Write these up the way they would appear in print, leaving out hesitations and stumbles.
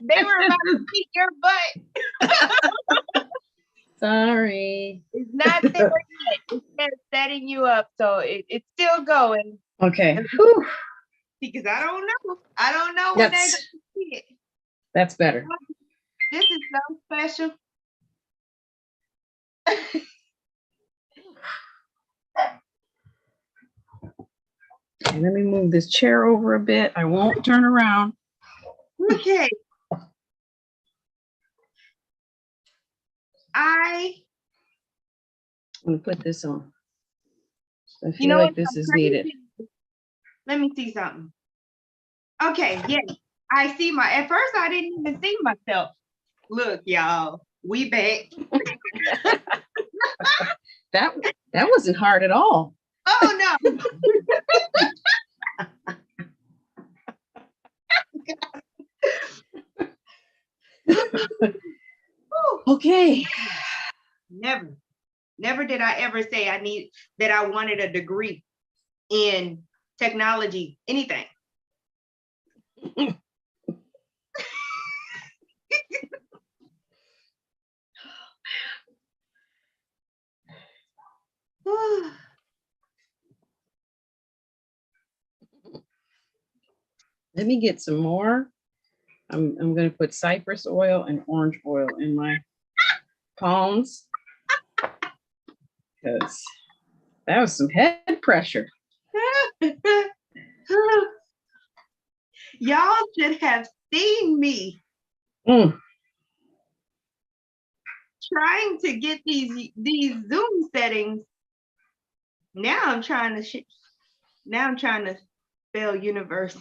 They were about to beat your butt. Sorry. It's not there yet. It's just setting you up, so it's still going. Okay. Whew. Because I don't know when they're going to see it. That's better. This is so special. Okay, let me move this chair over a bit. I won't turn around. Okay. I'm going to put this on. I feel like this is needed. Let me see something. Okay, yes. I see at first I didn't even see myself. Look, y'all, we back. That wasn't hard at all. Oh no. Okay. Never did I ever say I wanted a degree in technology, anything. Let me get some more. I'm going to put cypress oil and orange oil in my palms because that was some head pressure. Y'all should have seen me trying to get these Zoom settings. Now I'm trying to spell universe.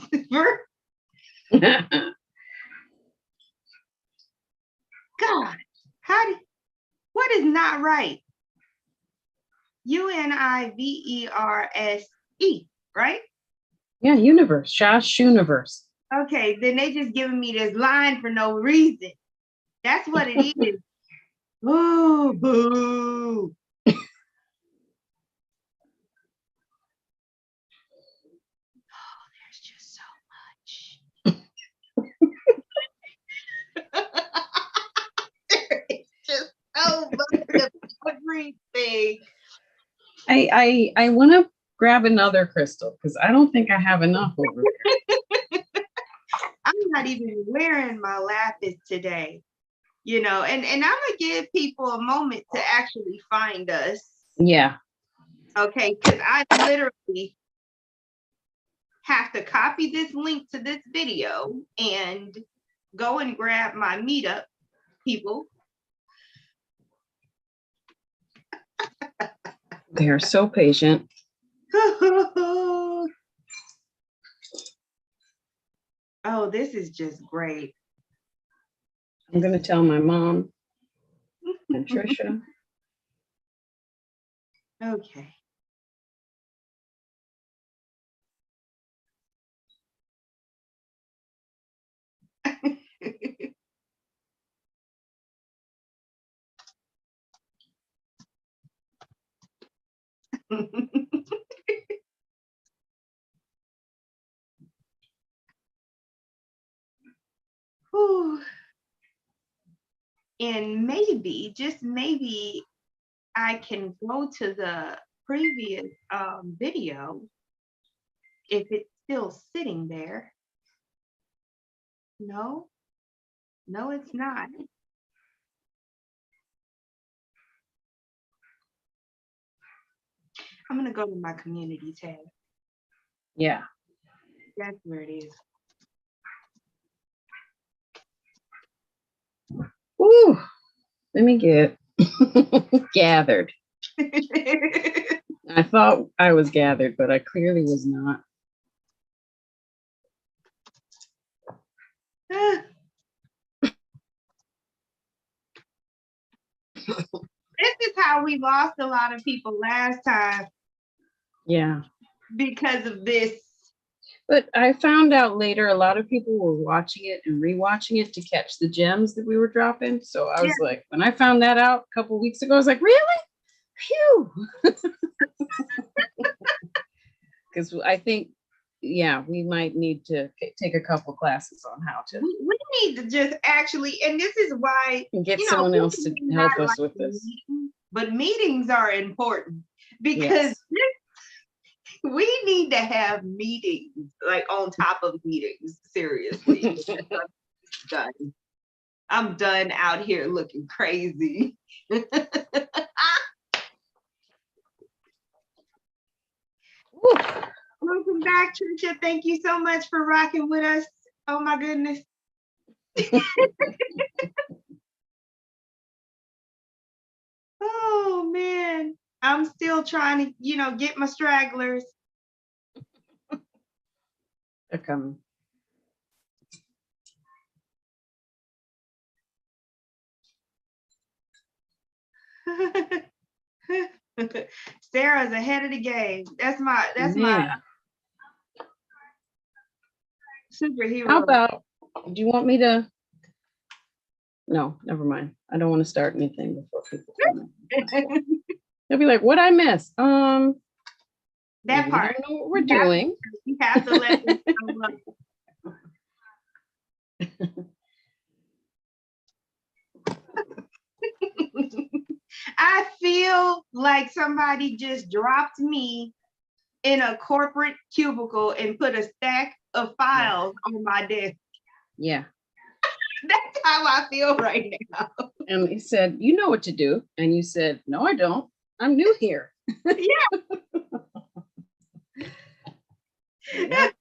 God, what is not right? UNIVERSE, right? Yeah, universe, ShashUniverse. Okay, then they just giving me this line for no reason. That's what it is. Oh, boo. Oh, there's just so much. It's just so much of everything. I want to grab another crystal because I don't think I have enough over here. I'm not even wearing my lapis today, and I'm gonna give people a moment to actually find us. Yeah. Okay, because I literally have to copy this link to this video and go and grab my meetup people. They are so patient. Oh, this is just great. I'm going to tell my mom and Trisha. Okay. And maybe, just maybe, I can go to the previous video if it's still sitting there. No, it's not. I'm going to go to my community tab. Yeah. That's where it is. Ooh, let me get gathered. I thought I was gathered, but I clearly was not. This is how we lost a lot of people last time. Yeah. Because of this. But I found out later a lot of people were watching it and rewatching it to catch the gems that we were dropping. So I was like, when I found that out a couple of weeks ago, I was like, really? Phew. Because I think yeah, we might need to take a couple classes on how to We need to just actually, and this is why, get you know, someone else to people may help not us like with this. meetings, but meetings are important because Yes. we need to have meetings, like on top of meetings, seriously. Done. I'm done out here looking crazy. Welcome back, Trisha. Thank you so much for rocking with us. Oh my goodness. Oh man. I'm still trying to, you know, get my stragglers. They're coming. Sarah's ahead of the game. That's my superhero. How about, do you want me to? No, never mind. I don't want to start anything before people come in. They'll be like, what I miss? That We part. don't know what we're doing. You have to let them know. I feel like somebody just dropped me in a corporate cubicle and put a stack of files on my desk. Yeah. That's how I feel right now. And he said, you know what to do. And you said, no, I don't. I'm new here. Yeah. Yep.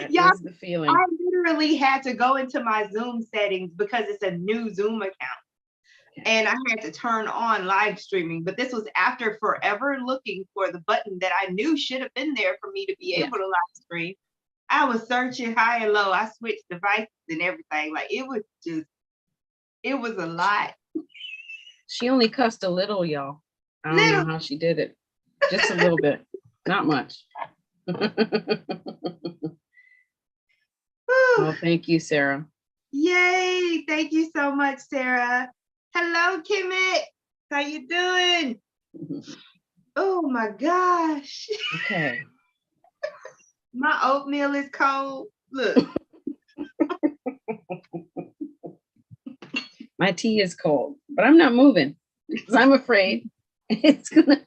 Yeah, the feeling. I literally had to go into my Zoom settings because it's a new Zoom account. And I had to turn on live streaming, but this was after forever looking for the button that I knew should have been there for me to be able to live stream. I was searching high and low. I switched devices and everything. Like it was a lot. She only cussed a little, y'all. I don't know how she did it. Just a little bit, not much. Well, thank you, Sarah. Yay. Thank you so much, Sarah. Hello, Kimmit. How you doing? Oh my gosh. Okay. My oatmeal is cold. Look. My tea is cold, but I'm not moving because I'm afraid it's gonna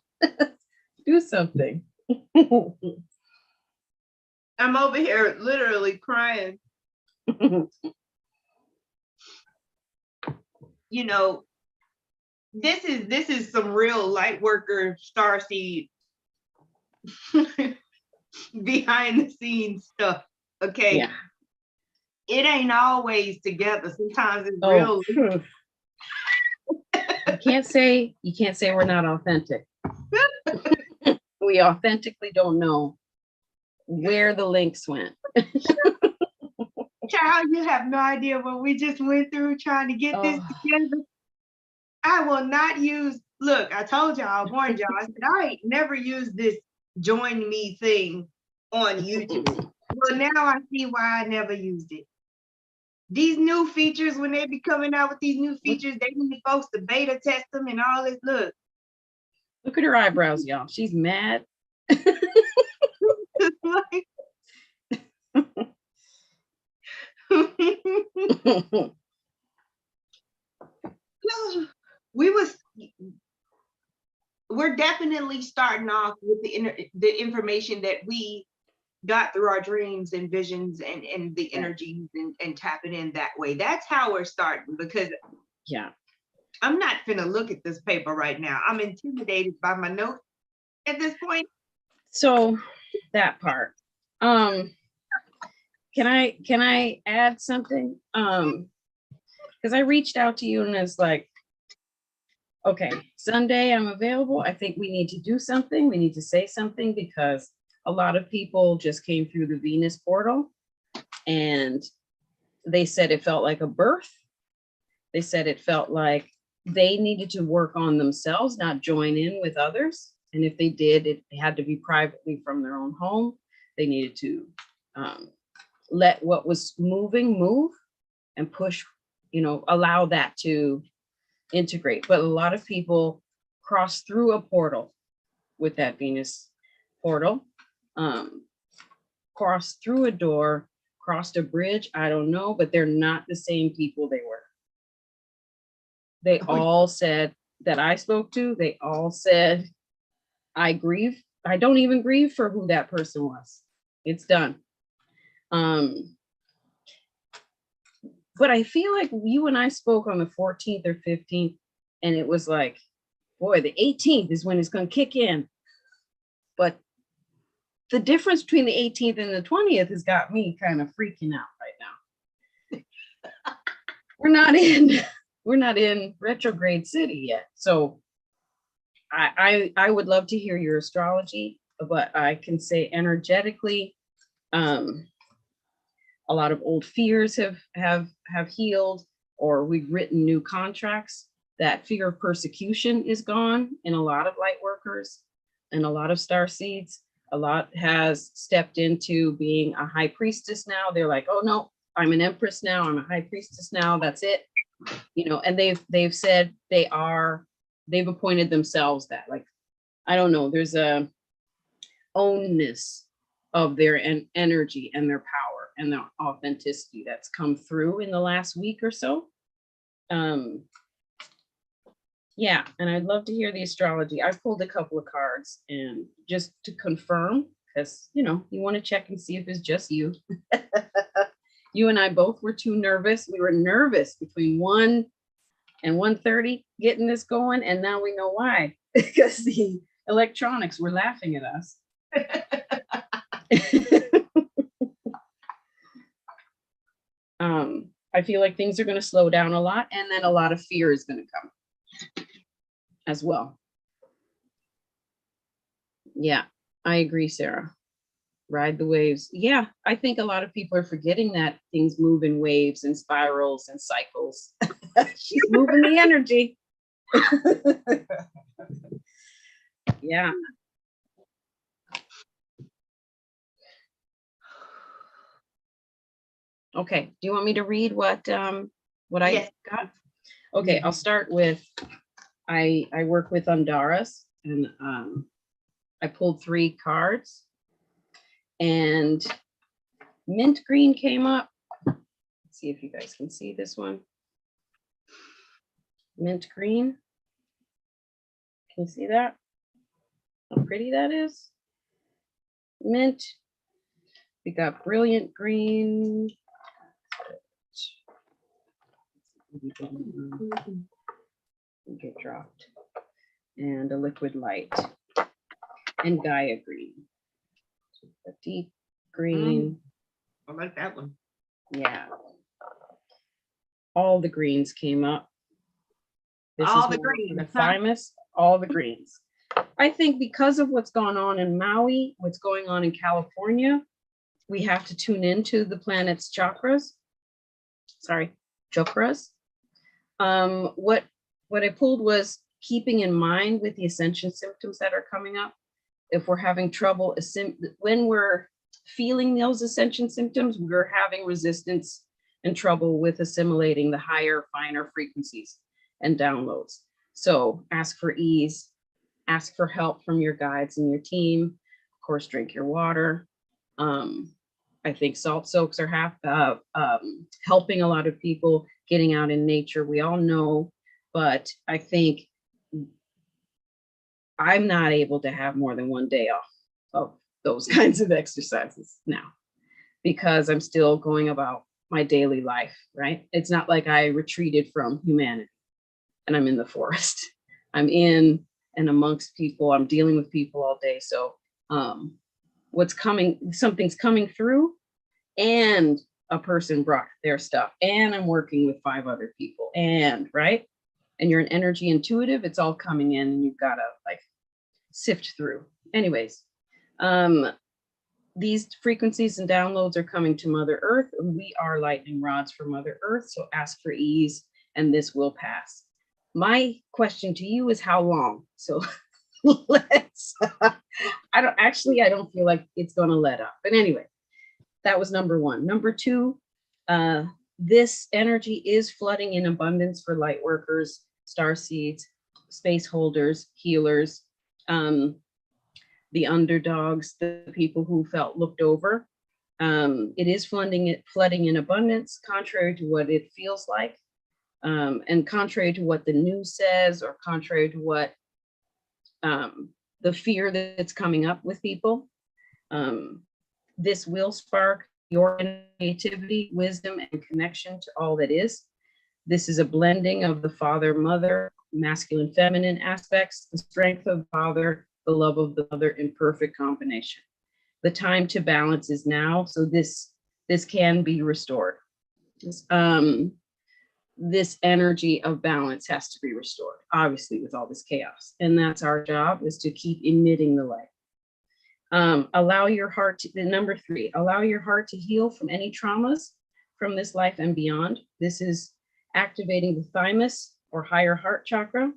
do something. I'm over here literally crying. You know, this is some real light worker starseed behind the scenes stuff. Okay. Yeah. It ain't always together. Sometimes it's real. You can't say we're not authentic. We authentically don't know where the links went. Child, you have no idea what we just went through trying to get this together. I will not use, look, I told y'all, I warned y'all, I said, I ain't never used this join me thing on YouTube. Well, now I see why I never used it. These new features, when they be coming out with these new features, they need folks to beta test them and all this. Look at her eyebrows, y'all. She's mad. We're definitely starting off with the information that we got through our dreams and visions and the energies and tapping in that way. That's how we're starting, because I'm not gonna look at this paper right now. I'm intimidated by my notes at this point. So that part. Can I add something? Because I reached out to you and it's like, okay, Sunday I'm available. I think we need to do something. We need to say something because a lot of people just came through the Venus portal and they said it felt like a birth. They said it felt like they needed to work on themselves, not join in with others. And if they did, it had to be privately from their own home. They needed to let what was moving move and push, allow that to integrate. But a lot of people cross through a portal with that Venus portal crossed through a door, crossed a bridge, I don't know, but they're not the same people they were. They all said that I spoke to, they all said, I grieve. I don't even grieve for who that person was. It's done. But I feel like you and I spoke on the 14th or 15th, and it was like, boy, the 18th is when it's going to kick in. But the difference between the 18th and the 20th has got me kind of freaking out right now. We're not in retrograde city yet. So I would love to hear your astrology, but I can say energetically, a lot of old fears have healed, or we've written new contracts. That fear of persecution is gone in a lot of light workers and a lot of star seeds. A lot has stepped into being a high priestess now. They're like, oh no, I'm an empress now. I'm a high priestess now. That's it. You know, and they've said they've appointed themselves that, like, I don't know, there's a ownness of their energy and their power and the authenticity that's come through in the last week or so. Yeah, and I'd love to hear the astrology. I pulled a couple of cards and just to confirm, because you know, you want to check and see if it's just you. You and I both were too nervous. We were nervous between 1 and 1:30 getting this going, and now we know why, because the electronics were laughing at us. I feel like things are going to slow down a lot, and then a lot of fear is going to come as well. Yeah, I agree, Sarah. Ride the waves. Yeah, I think a lot of people are forgetting that things move in waves and spirals and cycles. She's moving the energy. Yeah. Okay, do you want me to read what I got? Okay, I'll start with, I work with Andaras, and I pulled 3 cards, and mint green came up. Let's see if you guys can see this one. Mint green. Can you see that? How pretty that is? Mint. We got brilliant green. Get dropped. And a liquid light. And Gaia green. A deep green. I like that one. Yeah. All the greens came up. This all is the greens. The thymus, all the greens. I think because of what's gone on in Maui, what's going on in California, we have to tune into the planet's chakras. Sorry, chakras. What I pulled was keeping in mind with the ascension symptoms that are coming up. If we're having trouble, when we're feeling those ascension symptoms, we're having resistance and trouble with assimilating the higher, finer frequencies and downloads. So ask for ease, ask for help from your guides and your team. Of course, drink your water. I think salt soaks are helping a lot of people getting out in nature. We all know, but I think I'm not able to have more than 1 day off of those kinds of exercises now, because I'm still going about my daily life, right? It's not like I retreated from humanity and I'm in the forest. I'm in and amongst people. I'm dealing with people all day. So what's coming, something's coming through, and a person brought their stuff, and I'm working with 5 other people, and right? And you're an energy intuitive, it's all coming in and you've got to like sift through. Anyways, these frequencies and downloads are coming to Mother Earth, and we are lightning rods for Mother Earth. So ask for ease and this will pass. My question to you is how long? So let's, I don't feel like it's going to let up. But anyway, that was number 1. Number 2, this energy is flooding in abundance for light workers, star seeds, space holders, healers. the underdogs, the people who felt looked over. It is flooding in abundance, contrary to what it feels like, and contrary to what the news says, or contrary to what the fear that's coming up with people. This will spark your creativity, wisdom, and connection to all that is. This is a blending of the father, mother, masculine, feminine aspects, the strength of father, the love of the mother in perfect combination. The time to balance is now, so this can be restored. This energy of balance has to be restored, obviously, with all this chaos. And that's our job, is to keep emitting the light. Allow your heart to, number 3, allow your heart to heal from any traumas from this life and beyond. This is activating the thymus or higher heart chakra.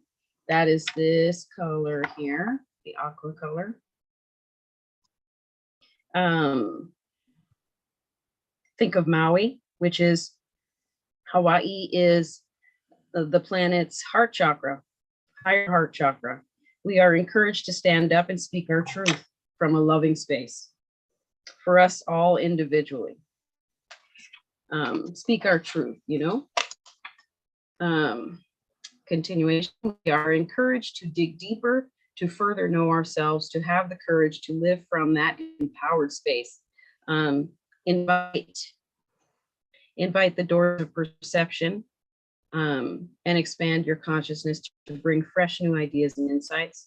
That is this color here, the aqua color. Think of Maui, which is Hawaii, is the planet's heart chakra, higher heart chakra. We are encouraged to stand up and speak our truth from a loving space for us all individually. Speak our truth, continuation. We are encouraged to dig deeper, to further know ourselves, to have the courage to live from that empowered space. Invite the doors of perception, and expand your consciousness to bring fresh new ideas and insights.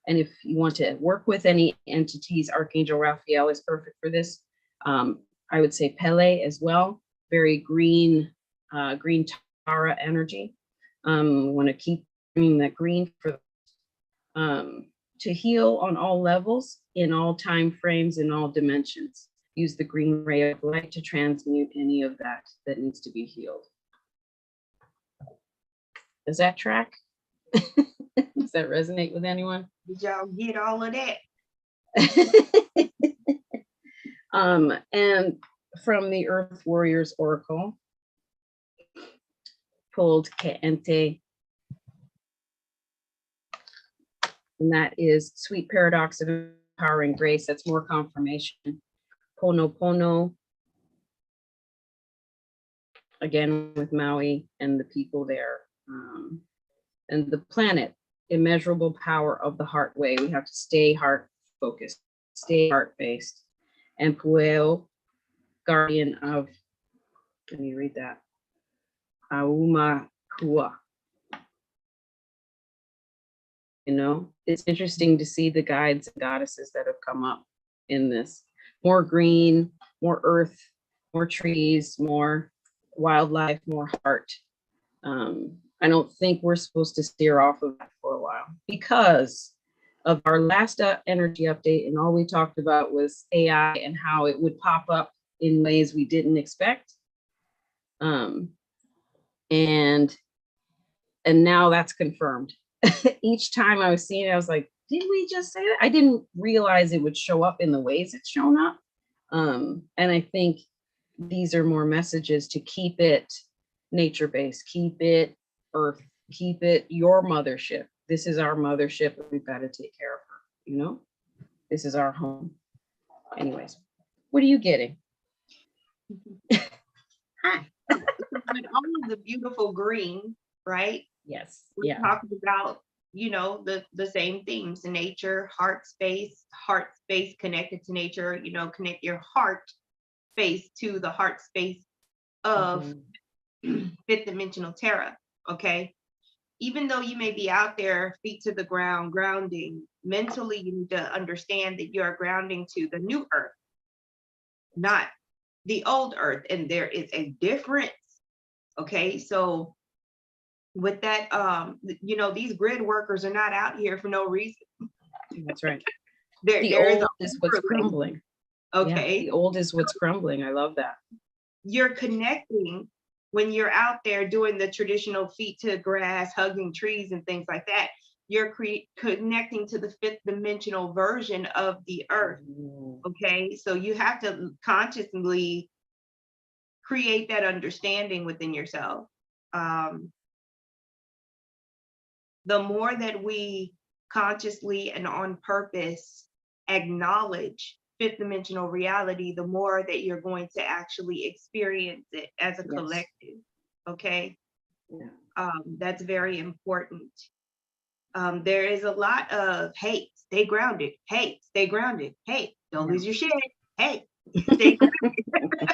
And if you want to work with any entities, Archangel Raphael is perfect for this. I would say Pele as well, very green Tara energy. Want to keep bringing that green for to heal on all levels, in all time frames, in all dimensions. Use the green ray of light to transmute any of that needs to be healed. Does that track? Does that resonate with anyone? Did y'all get all of that? And from the Earth Warriors Oracle, pulled Ke'ente, and that is sweet paradox of empowering grace. That's more confirmation. Pono, again with Maui and the people there, and the planet, immeasurable power of the heart way. We have to stay heart focused, stay heart based. And Pueo, guardian of, let me read that, Auma Kua. It's interesting to see the guides and goddesses that have come up in this. More green, more earth, more trees, more wildlife, more heart. I don't think we're supposed to steer off of that for a while, because of our last energy update, and all we talked about was AI and how it would pop up in ways we didn't expect. And now that's confirmed. Each time I was seeing it, I was like, did we just say that? I didn't realize it would show up in the ways it's shown up. And I think these are more messages to keep it nature-based, keep it earth, keep it your mothership. This is our mothership, and we've got to take care of her, This is our home. Anyways, what are you getting? Hi. With all of the beautiful green, right? Yes. We're talking about, the same themes: nature, heart space connected to nature, connect your heart space to the heart space of fifth dimensional Terra. Okay. Even though you may be out there, feet to the ground, grounding, mentally, you need to understand that you are grounding to the new earth, not the old earth. And there is a difference. Okay. So with that, these grid workers are not out here for no reason. That's right. The old is what's crumbling. Okay. Yeah, the old is what's crumbling. I love that. You're connecting when you're out there doing the traditional feet to grass, hugging trees and things like that. You're connecting to the fifth dimensional version of the earth. Okay. So you have to consciously create that understanding within yourself. The more that we consciously and on purpose acknowledge fifth dimensional reality, the more that you're going to actually experience it as a collective. Okay. Yeah. That's very important. There is a lot of, hey, stay grounded. Hey, stay grounded. Hey, don't lose your shit. Hey, stay grounded.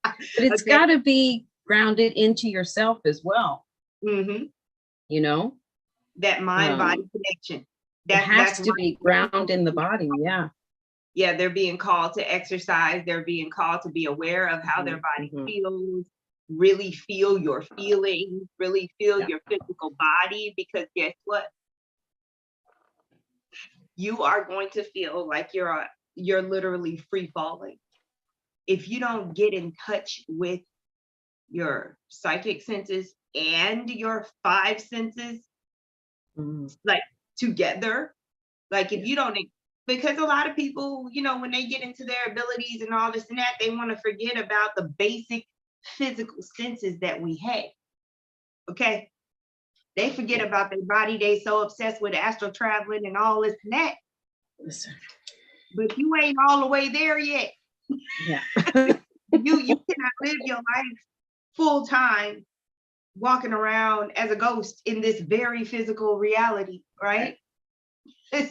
But it's got to be grounded into yourself as well. Mm-hmm. You know, that mind-body connection. It has to be grounded in the body. Yeah. Yeah, they're being called to exercise. They're being called to be aware of how their body feels, really feel your feelings, really feel your physical body, because guess what? You are going to feel like you're literally free falling. If you don't get in touch with your psychic senses and your five senses, like together, like if you don't, because a lot of people, you know, when they get into their abilities and all this and that, they want to forget about the basic physical senses that we have. Okay. They forget about their body. They so obsessed with astral traveling and all this and that. Listen. But you ain't all the way there yet. Yeah. You cannot live your life full time walking around as a ghost in this very physical reality, right?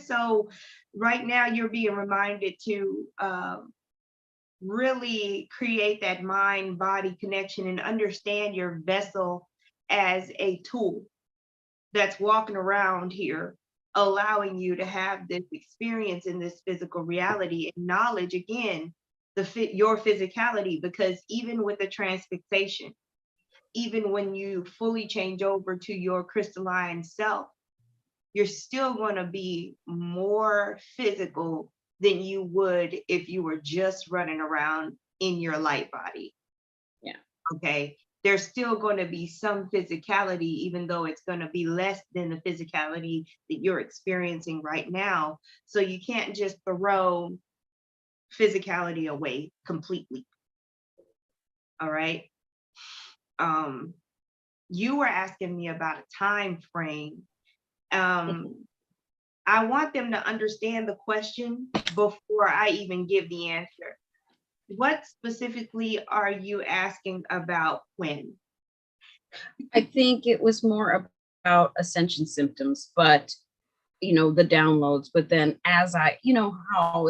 So right now you're being reminded to really create that mind-body connection and understand your vessel as a tool that's walking around here, allowing you to have this experience in this physical reality. Acknowledge again your physicality, because even with the transfixation, even when you fully change over to your crystalline self, you're still going to be more physical than you would if you were just running around in your light body. Yeah. Okay. There's still going to be some physicality, even though it's going to be less than the physicality that you're experiencing right now. So you can't just throw physicality away completely. All right. You were asking me about a time frame. I want them to understand the question before I even give the answer. What specifically are you asking about when? I think it was more about ascension symptoms, but you know, the downloads. But then as you know how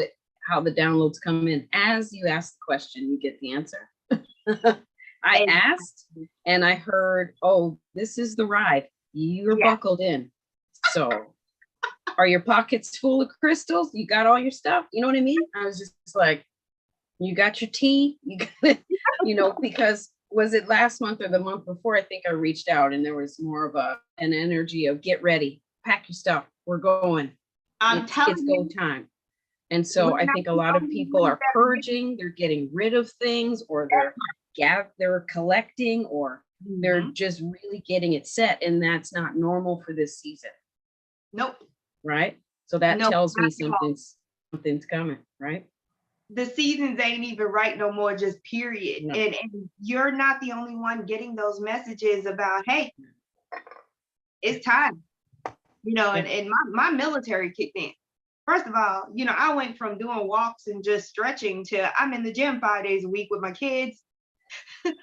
the downloads come in, as you ask the question, you get the answer. I asked and I heard, oh, this is the ride. You're buckled in. So are your pockets full of crystals? You got all your stuff? You know what I mean? I was just like, you got your tea? You got it, you know, because was it last month or the month before? I think I reached out and there was more of an energy of get ready, pack your stuff. We're going. It's go time. And so I think a lot of people are purging, they're getting rid of things, or they're collecting, or they're just really getting it set. And that's not normal for this season. Nope. Right? So that tells me something's coming, right? The seasons ain't even right no more, just period. No. And you're not the only one getting those messages about, hey, it's time. You know, and my military kicked in. First of all, you know, I went from doing walks and just stretching to I'm in the gym 5 days a week with my kids.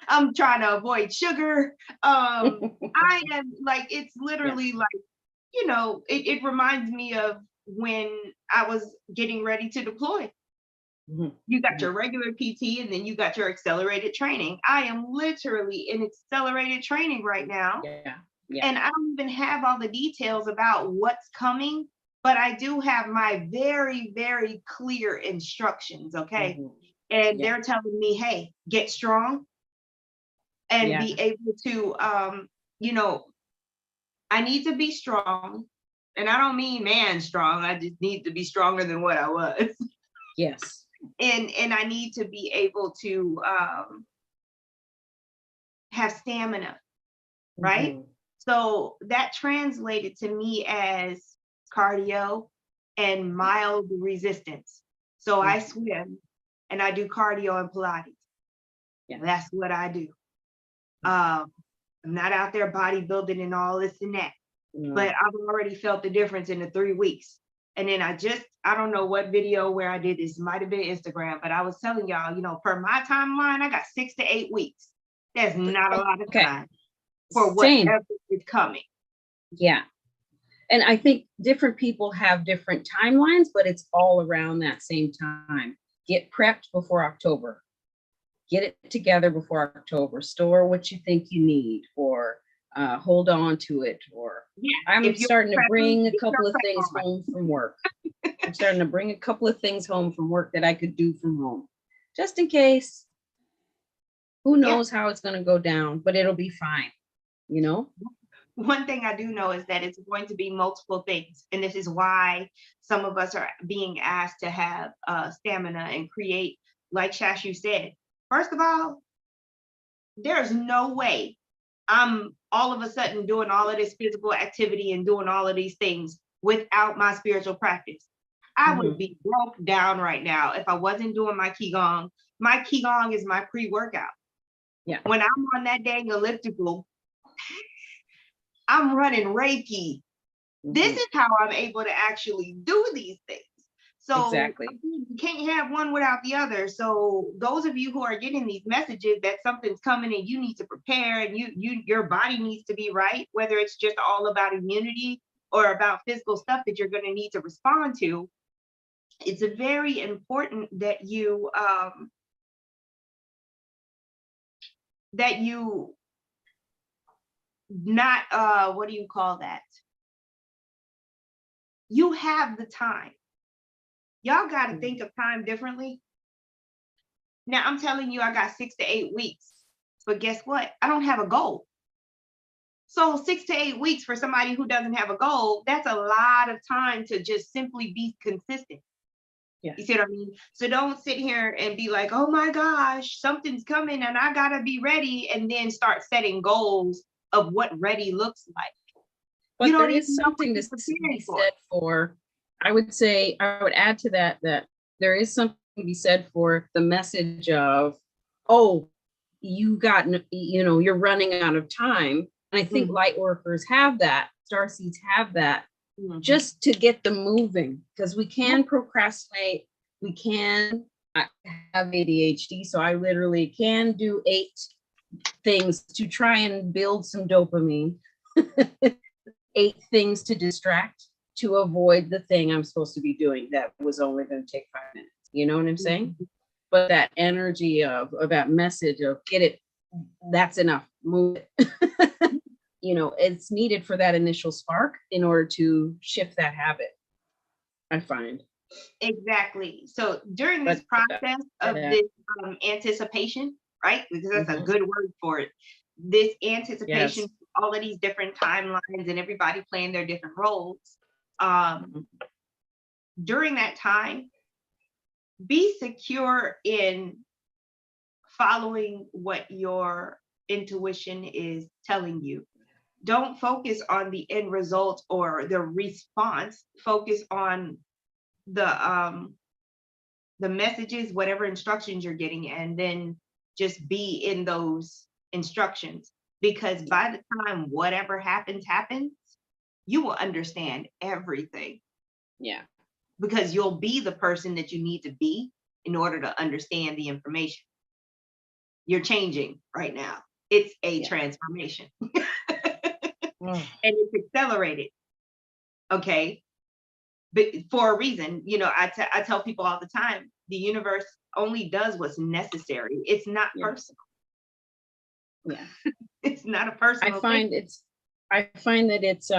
I'm trying to avoid sugar. I am like, it's literally like, you know, it reminds me of when I was getting ready to deploy. You got your regular PT and then you got your accelerated training. I am literally in accelerated training right now. And I don't even have all the details about what's coming, but I do have my very, very clear instructions. Okay. And they're telling me, hey, get strong and be able to, you know, I need to be strong. And I don't mean man strong. I just need to be stronger than what I was. Yes. And I need to be able to have stamina, right? So that translated to me as cardio and mild resistance. So I swim and I do cardio and Pilates. That's what I do. I'm not out there bodybuilding and all this and that, but I've already felt the difference in the 3 weeks. And then I don't know what video where I did this, might have been Instagram, but I was telling y'all, per my timeline, I got 6 to 8 weeks. That's not a lot of time for Same. whatever is coming. Yeah. And I think different people have different timelines, but it's all around that same time. Get prepped before October. Get it together before October. Store what you think you need, or hold on to it. Or I'm starting to bring a couple of things home from work. I'm starting to bring a couple of things home from work that I could do from home, just in case. Who knows how it's going to go down, but it'll be fine. One thing I do know is that it's going to be multiple things. And this is why some of us are being asked to have stamina and create, like Shashu said. First of all, there's no way I'm all of a sudden doing all of this physical activity and doing all of these things without my spiritual practice. I would be broke down right now if I wasn't doing my Qigong. My Qigong is my pre-workout. Yeah. When I'm on that dang elliptical, I'm running Reiki. This is how I'm able to actually do these things. So you can't have one without the other. So those of you who are getting these messages that something's coming and you need to prepare, and your body needs to be right, whether it's just all about immunity or about physical stuff that you're going to need to respond to, it's very important that you not what do you call that? You have the time. Y'all got to think of time differently. Now I'm telling you, I got 6 to 8 weeks, but guess what? I don't have a goal. So 6 to 8 weeks for somebody who doesn't have a goal, that's a lot of time to just simply be consistent. Yeah. You see what I mean? So don't sit here and be like, oh my gosh, something's coming and I gotta be ready, and then start setting goals of what ready looks like. But there is something to be said for, I would add to that there is something to be said for the message of, oh, you're running out of time. And I think light workers have that, starseeds have that, just to get them moving, because we can procrastinate. I have ADHD, so I literally can do 8 things to try and build some dopamine, 8 things to distract, to avoid the thing I'm supposed to be doing that was only going to take 5 minutes. You know what I'm saying? But that energy of that message of get it, that's enough, move it. It's needed for that initial spark in order to shift that habit, I find. Exactly. So during this process of this anticipation, right? Because that's a good word for it. This anticipation, all of these different timelines and everybody playing their different roles. During that time, be secure in following what your intuition is telling you. Don't focus on the end result or the response. Focus on the messages, whatever instructions you're getting, and then just be in those instructions. Because by the time whatever happens, you will understand everything. Yeah. Because you'll be the person that you need to be in order to understand the information. You're changing right now. It's a transformation. And it's accelerated. Okay. But for a reason, I tell people all the time, the universe only does what's necessary. It's not personal. Yeah. It's not a personal thing. I find that it's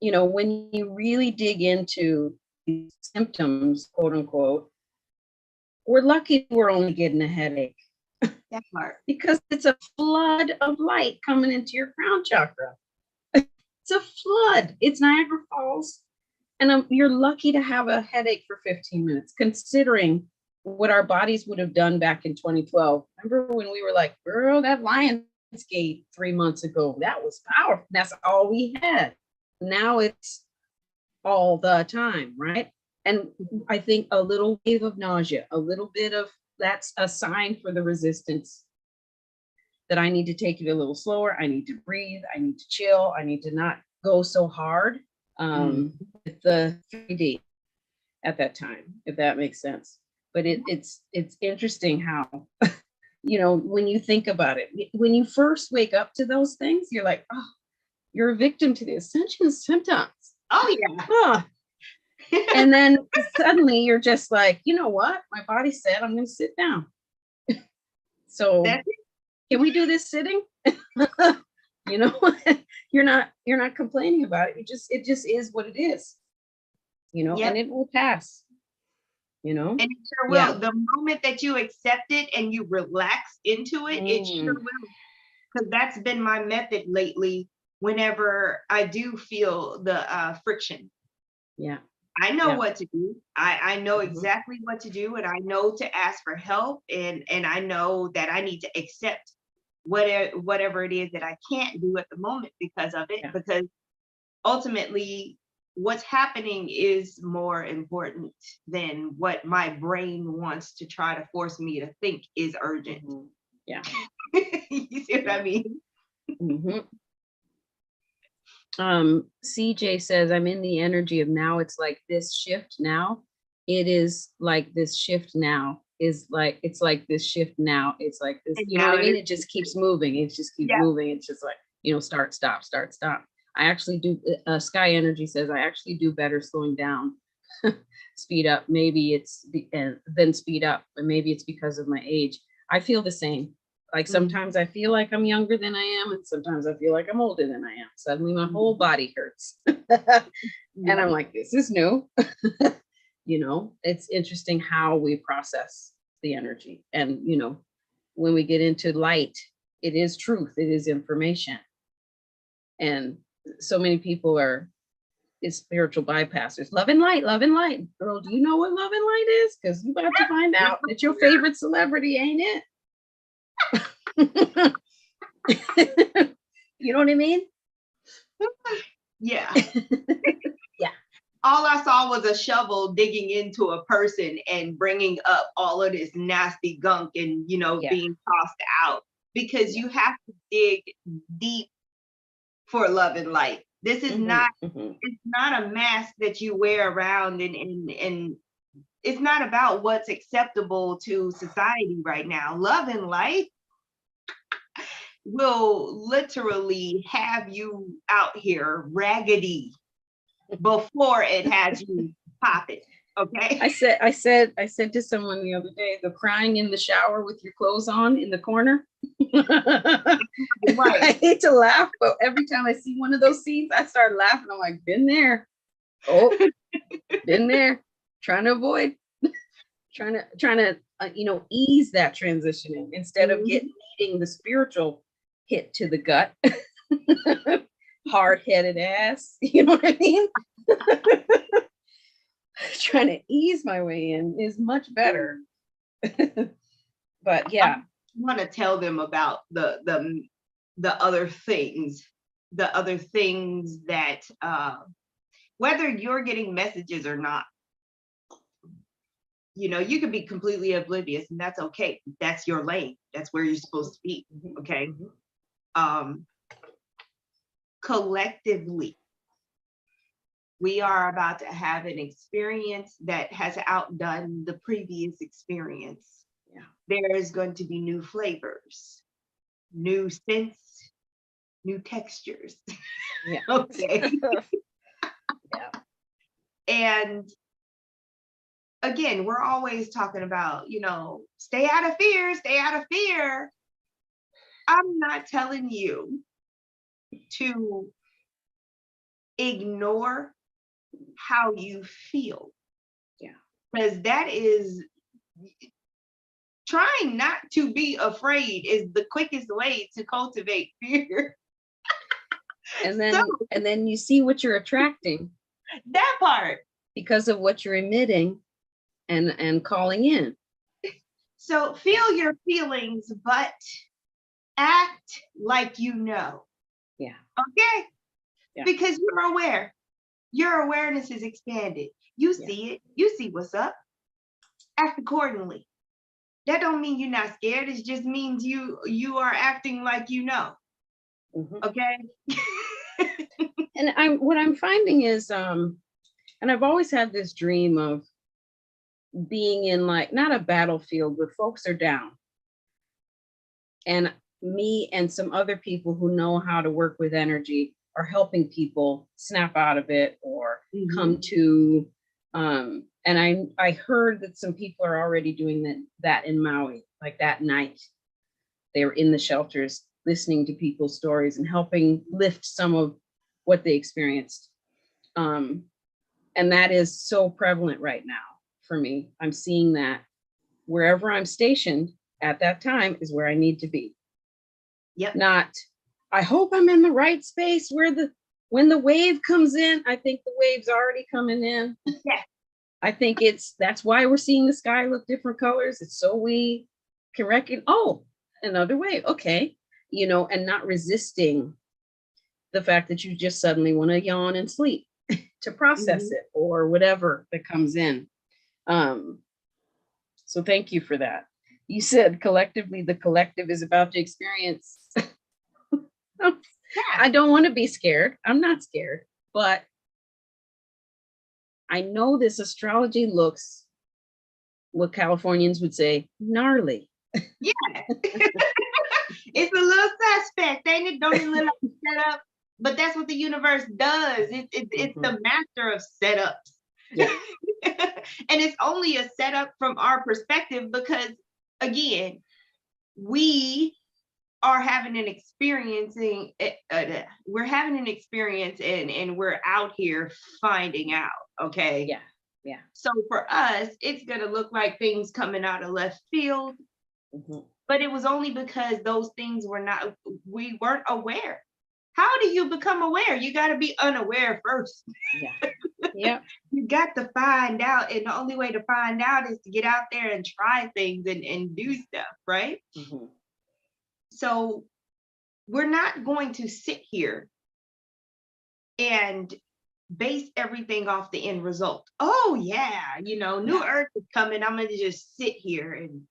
when you really dig into these symptoms, quote unquote, we're lucky we're only getting a headache. That part. Because it's a flood of light coming into your crown chakra. It's a flood. It's Niagara Falls. And you're lucky to have a headache for 15 minutes, considering what our bodies would have done back in 2012. Remember when we were like, girl, that Lionsgate 3 months ago, that was powerful. That's all we had. Now it's all the time, right? And I think a little wave of nausea, a little bit of, that's a sign for the resistance that I need to take it a little slower. I need to breathe. I need to chill. I need to not go so hard. with the 3D at that time, if that makes sense. But it's interesting how, when you think about it, when you first wake up to those things, you're like, oh, you're a victim to the ascension symptoms. Oh yeah. Oh. And then suddenly you're just like, you know what? My body said I'm going to sit down. So can we do this sitting? You're not complaining about it. It just is what it is. Yep. And it will pass. And it sure will. Yeah. The moment that you accept it and you relax into it, it sure will. Because that's been my method lately. Whenever I do feel the friction. Yeah. I know what to do. I know exactly what to do, and I know to ask for help, and I know that I need to accept whatever it is that I can't do at the moment because of it, because ultimately what's happening is more important than what my brain wants to try to force me to think is urgent. Yeah. You see what I mean? CJ says, I'm in the energy of now. It's like this shift now. It is like this shift now is like, it's like this shift now. It's like this, you know what I mean? It just keeps moving. It just keeps moving. It's just like, start, stop, start, stop. I actually do, Sky Energy says, I actually do better slowing down, speed up. Maybe it's, then speed up, but maybe it's because of my age. I feel the same. Like sometimes I feel like I'm younger than I am, and sometimes I feel like I'm older than I am. Suddenly my whole body hurts. And I'm like, this is new. It's interesting how we process the energy. And, when we get into light, it is truth, it is information. And so many people is spiritual bypassers. Love and light, love and light. Girl, do you know what love and light is? Because you're about to find out that your favorite celebrity ain't it. You know what I mean? Yeah. Yeah. All I saw was a shovel digging into a person and bringing up all of this nasty gunk and, being tossed out, because you have to dig deep for love and light. This is not, it's not a mask that you wear around, and it's not about what's acceptable to society right now. Love and light will literally have you out here raggedy before it has you popping. Okay. I said to someone the other day, the crying in the shower with your clothes on in the corner. Right. I hate to laugh, but every time I see one of those scenes, I start laughing. I'm like, been there. Oh, been there. Trying to avoid, trying to ease that transitioning instead of needing the spiritual hit to the gut. Hard-headed ass, you know what I mean? Trying to ease my way in is much better. But yeah, I want to tell them about the other things, that whether you're getting messages or not, you could be completely oblivious, and that's okay. That's your lane. That's where you're supposed to be. Okay. Collectively, we are about to have an experience that has outdone the previous experience. Yeah. There is going to be new flavors, new scents, new textures. Yeah. Okay. Yeah. And again, we're always talking about, stay out of fear, stay out of fear. I'm not telling you to ignore how you feel. Yeah. Because that is, trying not to be afraid is the quickest way to cultivate fear. And then you see what you're attracting. That part. Because of what you're emitting and calling in. So feel your feelings, but act like you know. Yeah. Okay? Yeah. Because you're aware. Your awareness is expanded. You see it. You see what's up. Act accordingly. That don't mean you're not scared. It just means you are acting like you know. Okay? And what I'm finding is, and I've always had this dream of being in, like, not a battlefield where folks are down. And me and some other people who know how to work with energy are helping people snap out of it or come to, and I heard that some people are already doing that in Maui, like that night. They were in the shelters listening to people's stories and helping lift some of what they experienced. And that is so prevalent right now for me. I'm seeing that wherever I'm stationed at that time is where I need to be. Yep. Not, I hope I'm in the right space when the wave comes in. I think the wave's already coming in. Yeah. I think that's why we're seeing the sky look different colors. It's so we can reckon, oh, another wave. Okay. And not resisting the fact that you just suddenly want to yawn and sleep to process it or whatever that comes in. So thank you for that. You said collectively, the collective is about to experience. I don't want to be scared. I'm not scared, but I know this astrology looks, what Californians would say, gnarly. Yeah. It's a little suspect, ain't it? Don't even look like a setup, but that's what the universe does. It's the master of setups. Yeah. And it's only a setup from our perspective because, again, we are having an experience and we're out here finding out. Okay. Yeah. Yeah. So for us, it's going to look like things coming out of left field. But it was only because those things we weren't aware. How do you become aware? You got to be unaware first. Yeah. Yeah. You got to find out. And the only way to find out is to get out there and try things and do stuff, right? So we're not going to sit here and base everything off the end result. Oh yeah, new earth is coming. I'm going to just sit here and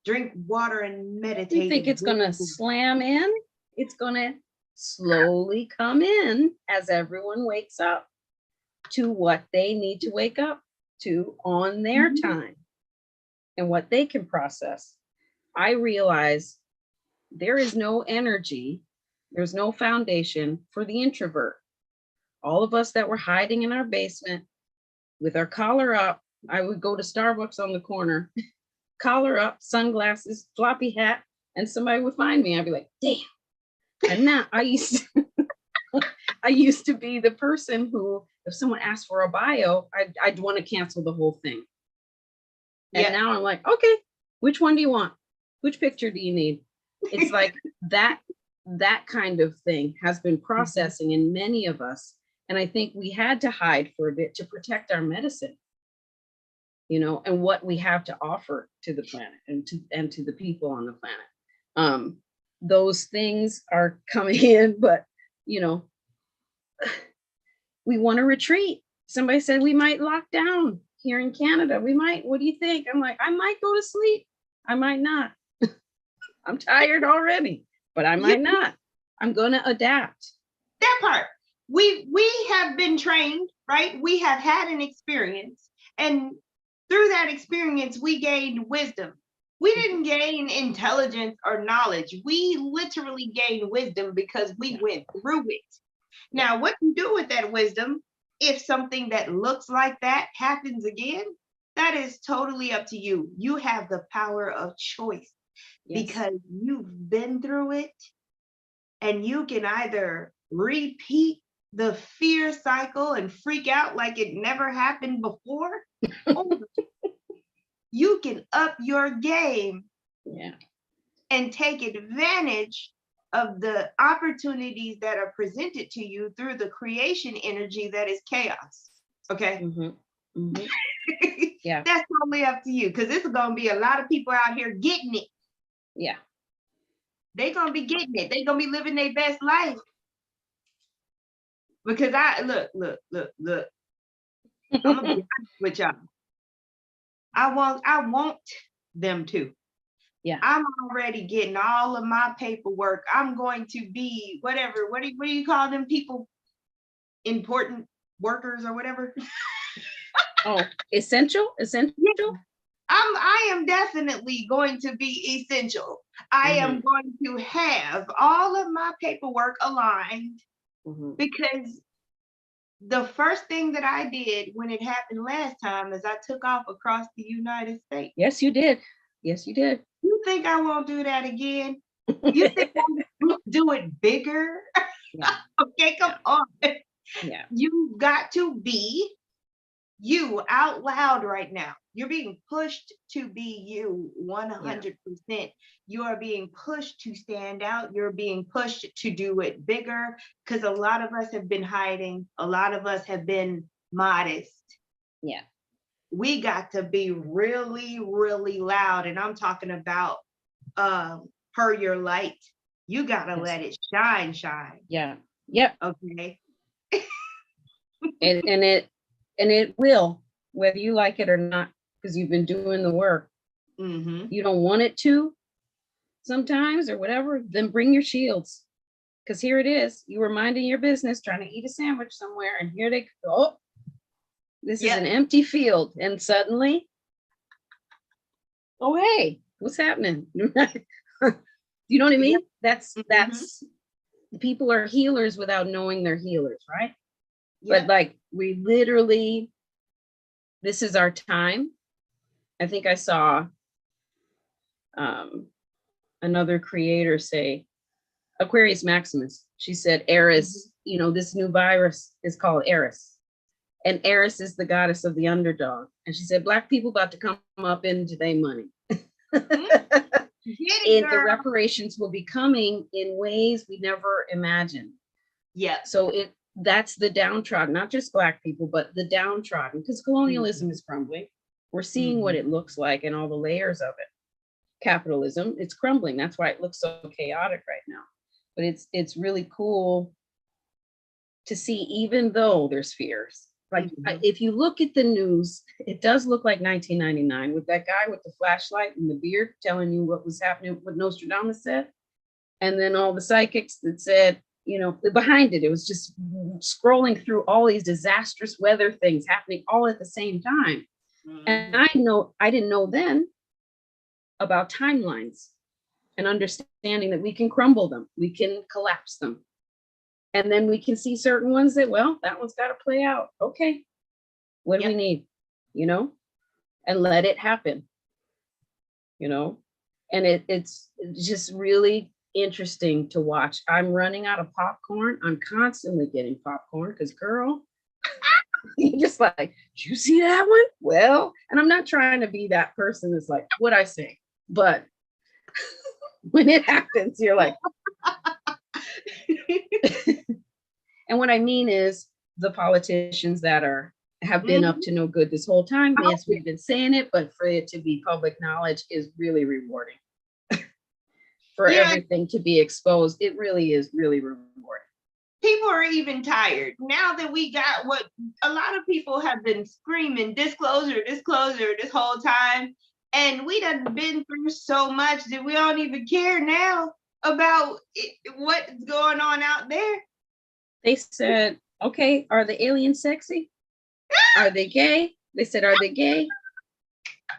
drink water and meditate. You think it's going to slam in? It's going to slowly come in as everyone wakes up to what they need to wake up to on their time and what they can process. I realize there is no energy, there's no foundation for the introvert. All of us that were hiding in our basement with our collar up, I would go to Starbucks on the corner, collar up, sunglasses, floppy hat, and somebody would find me. I'd be like, damn. And now I used to be the person who, if someone asked for a bio, I'd want to cancel the whole thing. And now I'm like, okay, which one do you want? Which picture do you need? It's like that kind of thing has been processing in many of us. And I think we had to hide for a bit to protect our medicine, and what we have to offer to the planet and to the people on the planet. Those things are coming in, but we want to retreat. Somebody said we might lock down here in Canada. We might. What do you think? I'm like, I might go to sleep. I might not. I'm tired already, but I might not. I'm going to adapt. That part. We have been trained, right? We have had an experience, and through that experience, we gained wisdom. We didn't gain intelligence or knowledge. We literally gained wisdom because we went through it. Now, what you do with that wisdom, if something that looks like that happens again, that is totally up to you. You have the power of choice because you've been through it, and you can either repeat the fear cycle and freak out like it never happened before, or you can up your game and take advantage of the opportunities that are presented to you through the creation energy that is chaos. Okay. Yeah. That's totally up to you, because it's going to be a lot of people out here getting it. Yeah. They're going to be getting it. They're going to be living their best life. Because look. I'm going to be honest with y'all. I want them to. Yeah. I'm already getting all of my paperwork. I'm going to be whatever. What do you call them people? important workers or whatever. Oh, essential. Yeah. I am definitely going to be essential. I am going to have all of my paperwork aligned because the first thing that I did when it happened last time is I took off across the United States. Yes, you did. Yes, you did. You think I won't do that again? You think I'll do it bigger? Yeah. Okay, come on. Yeah. You've got to be you out loud right now. You're being pushed to be you 100%. You are being pushed to stand out. You're being pushed to do it bigger because a lot of us have been hiding. A lot of us have been modest. Yeah. We got to be really, really loud. And I'm talking about per your light. You got to let it shine. Yeah. Yep. Okay. And it will, whether you like it or not, because you've been doing the work. You don't want it to sometimes or whatever, then bring your shields. Because here it is. You were minding your business, trying to eat a sandwich somewhere, and here they go. Oh, this is an empty field. And suddenly, oh, hey, what's happening? You know what I mean? That's people are healers without knowing they're healers, right? But like we literally, this is our time. I think I saw another creator say, Aquarius Maximus, she said, Eris, you know, this new virus is called Eris. And Eris is the goddess of the underdog. And she said, Black people about to come up into their money. And the reparations will be coming in ways we never imagined. Yeah. So that's the downtrodden, not just Black people, but the downtrodden, because colonialism is crumbling. We're seeing what it looks like and all the layers of it. Capitalism, it's crumbling. That's why it looks so chaotic right now. But it's really cool to see, even though there's fears. Like if you look at the news, it does look like 1999 with that guy with the flashlight and the beard telling you what was happening, what Nostradamus said. And then all the psychics that said, you know, behind it, it was just scrolling through all these disastrous weather things happening all at the same time. And I didn't know then about timelines and understanding that we can crumble them, we can collapse them. And then we can see certain ones that, well, that one's got to play out. Okay, what do we need, you know, and let it happen, you know, and it's just really interesting to watch. I'm running out of popcorn. I'm constantly getting popcorn because, girl, you're just like, did you see that one? Well, and I'm not trying to be that person that's like, what I say, but when it happens, you're like, and what I mean is the politicians that have been up to no good this whole time. Yes, we've been saying it, but for it to be public knowledge is really rewarding. For everything to be exposed, it really is really rewarding. People are even tired now that we got what a lot of people have been screaming, disclosure this whole time. And we done been through so much that we don't even care now about what's going on out there. They said, okay, are the aliens sexy? Are they gay? They said, are they gay?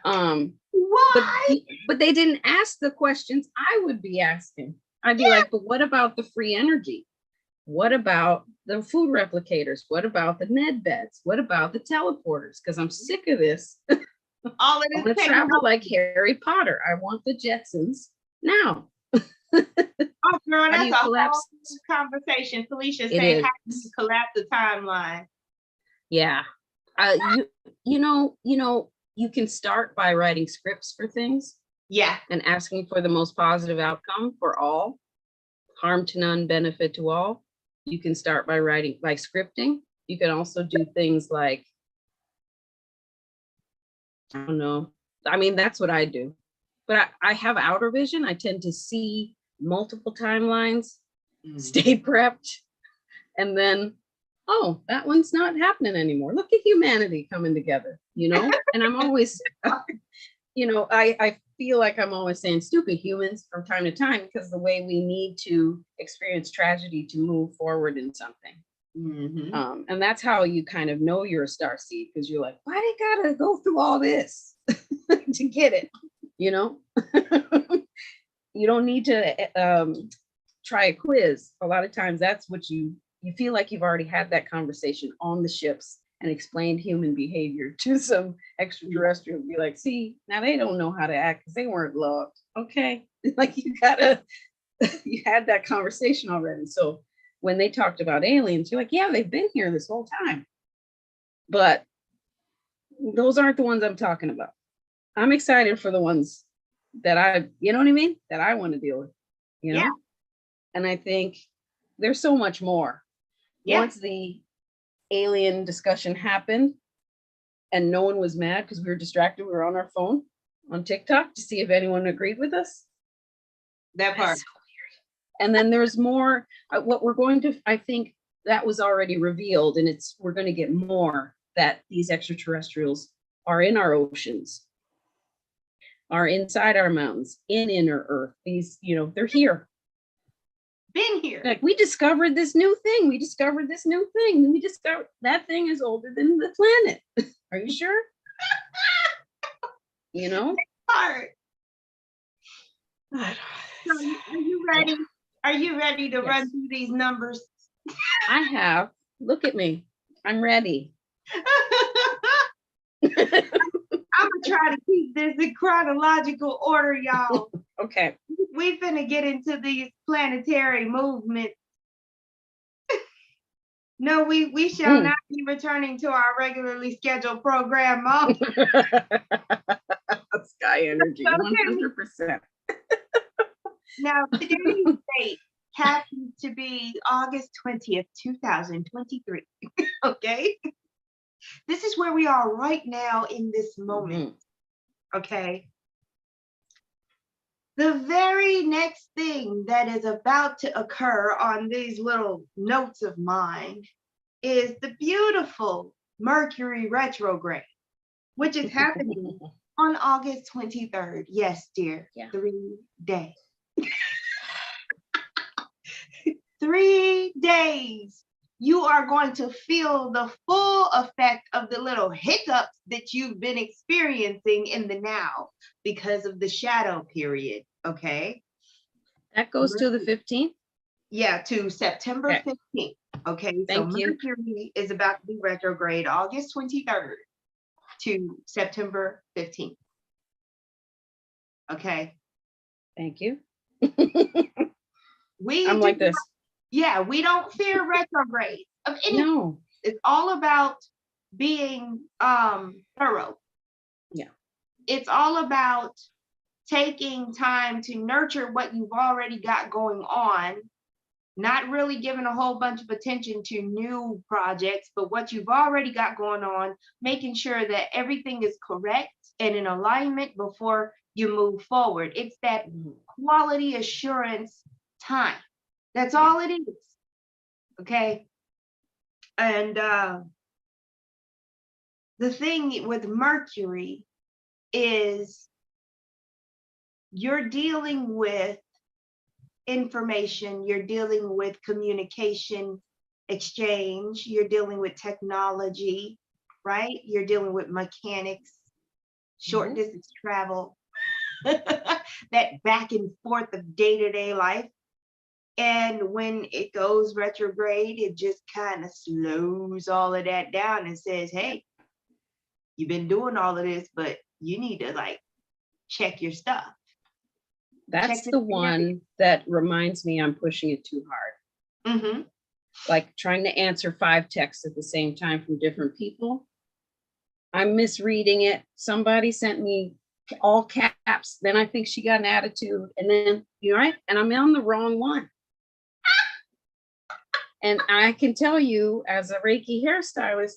But they didn't ask the questions I would be asking. I'd be like, but what about the free energy? What about the food replicators? What about the med beds? What about the teleporters? Because I'm sick of this. All of this. I want to travel like Harry Potter. I want the Jetsons now. Oh, girl, that's a whole conversation. Felicia saying, how do you collapse the timeline? Yeah. You know, you can start by writing scripts for things. Yeah. And asking for the most positive outcome for all. Harm to none, benefit to all. You can start by writing, by scripting. You can also do things like, I don't know. I mean, that's what I do. But I have outer vision. I tend to see multiple timelines, stay prepped, and then, oh, that one's not happening anymore. Look at humanity coming together, you know? And I'm always, you know, I feel like I'm always saying stupid humans from time to time because the way we need to experience tragedy to move forward in something. And that's how you kind of know you're a star seed, because you're like, why they gotta go through all this to get it? You know, you don't need to try a quiz. A lot of times that's what you feel like you've already had that conversation on the ships and explained human behavior to some extraterrestrial. Be like, see, now they don't know how to act because they weren't loved. Okay. Like you had that conversation already. So when they talked about aliens, you're like, yeah, they've been here this whole time. But those aren't the ones I'm talking about. I'm excited for the ones that you know what I mean? That I want to deal with, you know? Yeah. And I think there's so much more. Yeah. Once the alien discussion happened and no one was mad because we were distracted, we were on our phone on TikTok to see if anyone agreed with us. That part. So weird. And then there's more, what we're going to, I think that was already revealed, and we're going to get more, that these extraterrestrials are in our oceans, are inside our mountains, in inner Earth. These, they're here. Been here. Like, we discovered this new thing. We discovered this new thing. And we discovered that thing is older than the planet. Are you sure? Hard. So, are you ready? Yeah. Are you ready to run through these numbers? I have. Look at me. I'm ready. I'm gonna try to keep this in chronological order, y'all. Okay. We finna get into these planetary movements. No, we shall not be returning to our regularly scheduled program, Mom. Sky energy, 100%. Now, today's date happens to be August 20th, 2023. Okay? This is where we are right now in this moment. Okay? The very next thing that is about to occur on these little notes of mine is the beautiful Mercury retrograde, which is happening on August 23rd. Yes, dear. Yeah. 3 days. 3 days. You are going to feel the full effect of the little hiccups that you've been experiencing in the now because of the shadow period. Okay. That goes to the 15th? Yeah, to September 15th. Okay. Thank you. Mercury is about to be retrograde August 23rd to September 15th. Okay. Thank you. I'm like this. Yeah, we don't fear retrograde of anything. No. It's all about being thorough. Yeah. It's all about taking time to nurture what you've already got going on, not really giving a whole bunch of attention to new projects, but what you've already got going on, making sure that everything is correct and in alignment before you move forward. It's that quality assurance time. That's all it is. Okay. And the thing with Mercury is you're dealing with information, you're dealing with communication exchange, you're dealing with technology, right? You're dealing with mechanics, short distance travel, that back and forth of day-to-day life. And when it goes retrograde, it just kind of slows all of that down and says, hey, you've been doing all of this, but you need to like check your stuff. That's the one that reminds me I'm pushing it too hard. Like trying to answer 5 texts at the same time from different people. I'm misreading it. Somebody sent me all caps. Then I think she got an attitude. And then, right? And I'm on the wrong one. And I can tell you, as a Reiki hairstylist,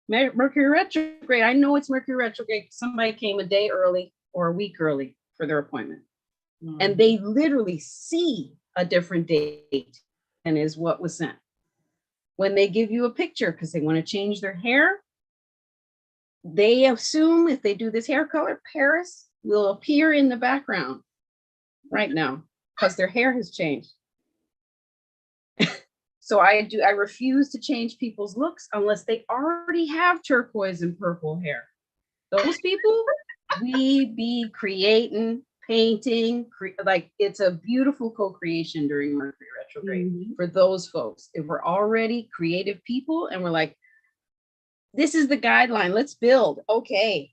Mercury retrograde, I know it's Mercury retrograde. Somebody came a day early or a week early for their appointment. And they literally see a different date than is what was sent. When they give you a picture because they want to change their hair, they assume if they do this hair color, Paris will appear in the background right now because their hair has changed. So I refuse to change people's looks unless they already have turquoise and purple hair. Those people, we be creating, painting, like it's a beautiful co-creation during Mercury retrograde for those folks. If we're already creative people and we're like, this is the guideline, let's build. Okay,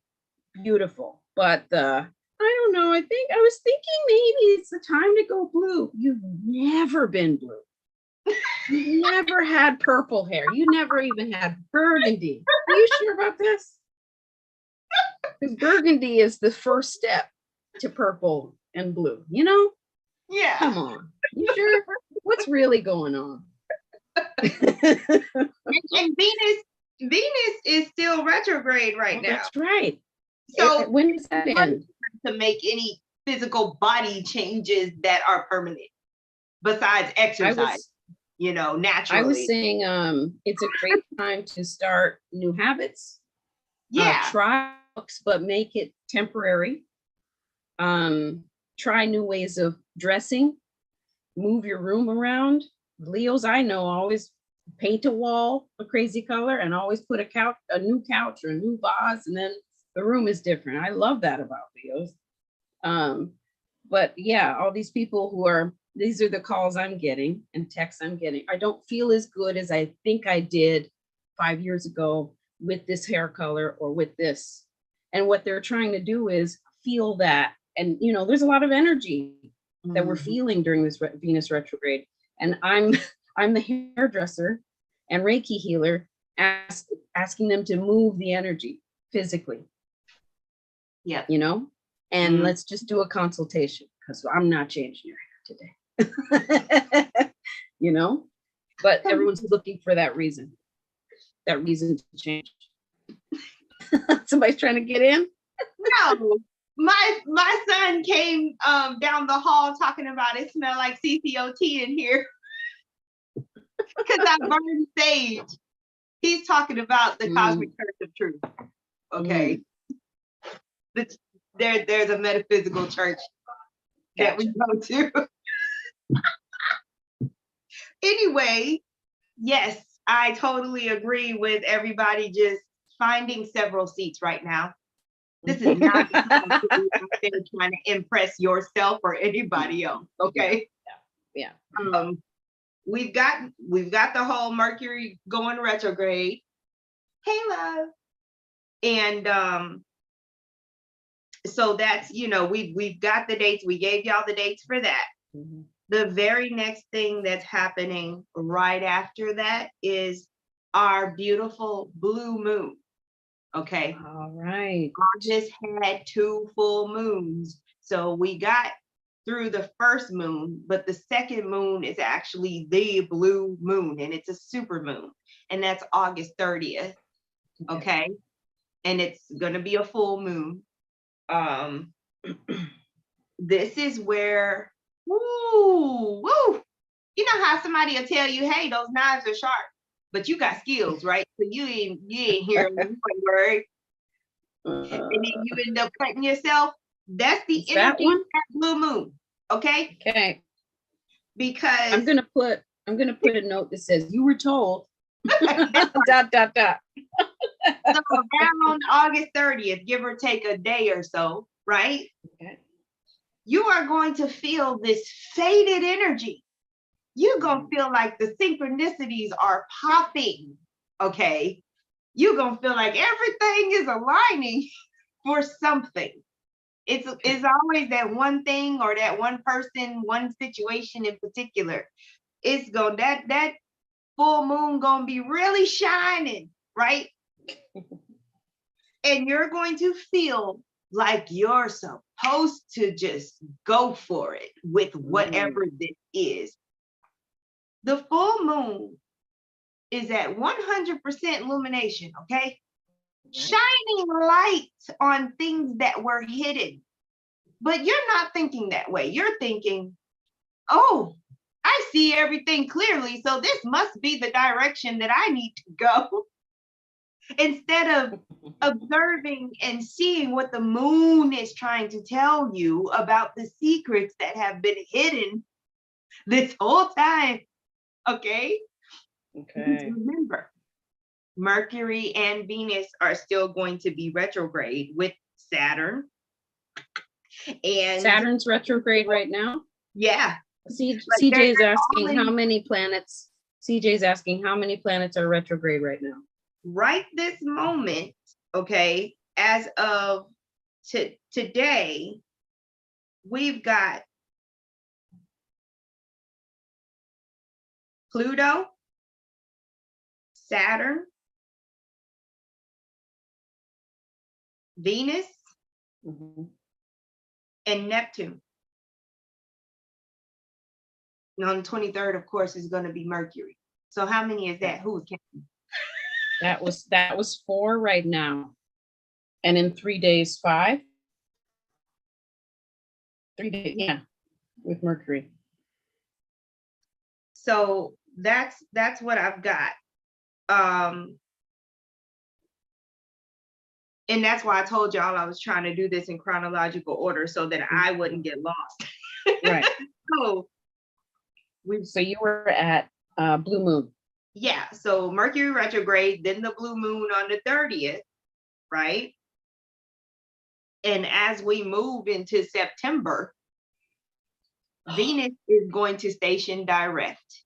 beautiful. But I don't know, I was thinking maybe it's the time to go blue. You've never been blue. You never had purple hair. You never even had burgundy. Are you sure about this? Because burgundy is the first step to purple and blue, you know? Yeah. Come on. You sure? What's really going on? And Venus is still retrograde right now. That's right. So when does that end? To make any physical body changes that are permanent besides exercise, naturally. I was saying it's a great time to start new habits. Yeah. Try books, but make it temporary. Try new ways of dressing, move your room around. Leos I know always paint a wall a crazy color and always put a new couch or a new vase, and then the room is different. I love that about Leos. But yeah, all these people these are the calls I'm getting and texts I'm getting. I don't feel as good as I think I did 5 years ago with this hair color or with this. And what they're trying to do is feel that. And, there's a lot of energy that we're feeling during this Venus retrograde. And I'm the hairdresser and Reiki healer asking them to move the energy physically. Yeah. And let's just do a consultation because I'm not changing your hair today. But everyone's looking for that reason to change. Somebody's trying to get in. No, my son came down the hall talking about it smelled like CCOT in here because I burned sage. He's talking about the Cosmic Church of Truth. Okay. There's a metaphysical church that we go to. Anyway, yes, I totally agree with everybody just finding several seats right now. This is not trying to impress yourself or anybody else. Okay. Yeah. We've got the whole Mercury going retrograde. Hey, love. And so that's, we've got the dates. We gave y'all the dates for that. The very next thing that's happening right after that is our beautiful blue moon. Okay. All right. August had 2 full moons. So we got through the first moon, but the second moon is actually the blue moon, and it's a super moon. And that's August 30th. Okay. And it's going to be a full moon. This is where, woo, you know how somebody will tell you, hey, those knives are sharp, but you got skills, right? So you ain't hearing one word. And then you end up cutting yourself. That's the energy of that blue moon. Okay. Okay. Because I'm gonna put a note that says you were told. ... So around August 30th, give or take a day or so, right? Okay. You are going to feel this faded energy. You're going to feel like the synchronicities are popping, okay? You're going to feel like everything is aligning for something. It's always that one thing or that one person, one situation in particular. It's going, that full moon going to be really shining, right? And you're going to feel like you're supposed to just go for it with whatever this is. The full moon is at 100% illumination, okay? Shining light on things that were hidden. But you're not thinking that way. You're thinking, oh, I see everything clearly, so this must be the direction that I need to go. Instead of observing and seeing what the moon is trying to tell you about the secrets that have been hidden this whole time, okay? Because Okay. remember, Mercury and Venus are still going to be retrograde with Saturn. And Saturn's retrograde right now. yeah, like CJ is all asking in how many planets. CJ's asking how many planets are retrograde right now. right this moment, okay, as of today, we've got Pluto, Saturn, Venus, and Neptune. And on the 23rd, of course, is going to be Mercury. So how many is that? Who is counting? That was 4 right now. And in 3 days, 5. 3 days, yeah, with Mercury. So that's what I've got. And that's why I told y'all I was trying to do this in chronological order so that I wouldn't get lost. Right. So you were at Blue Moon. yeah, so Mercury retrograde, then the blue moon on the 30th, right? And as we move into September, Venus is going to station direct.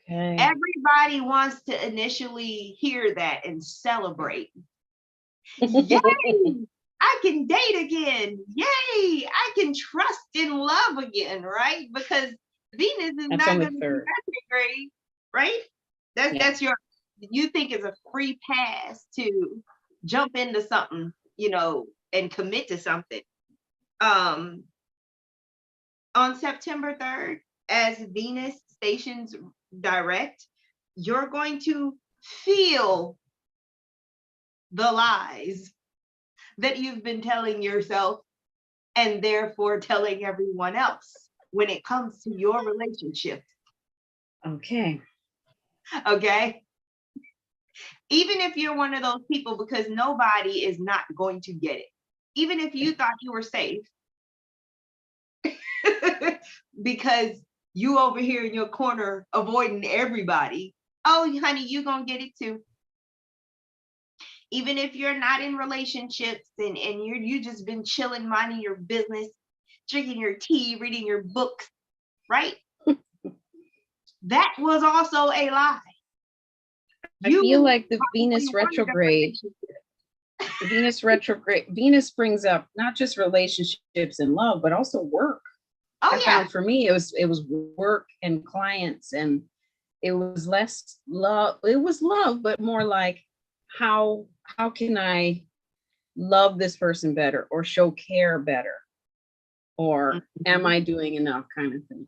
Okay. Everybody wants to initially hear that and celebrate. Yay! I can date again. Yay! I can trust in love again, right? Because Venus is not going to be retrograde, right? That's your, you think it's a free pass to jump into something, you know, and commit to something. On September 3rd, as Venus stations direct, you're going to feel the lies that you've been telling yourself and therefore telling everyone else when it comes to your relationship. Okay. Okay. Even if you're one of those people, because nobody is not going to get it. Even if you thought you were safe, because you over here in your corner avoiding everybody. Oh, honey, you gonna get it too. Even if you're not in relationships and you just been chilling, minding your business, drinking your tea, reading your books, right? That was also a lie. I feel like the Venus retrograde, Venus brings up not just relationships and love, but also work. I found for me, it was work and clients, and it was less love. It was love, but more like how can I love this person better or show care better? Or am I doing enough kind of thing?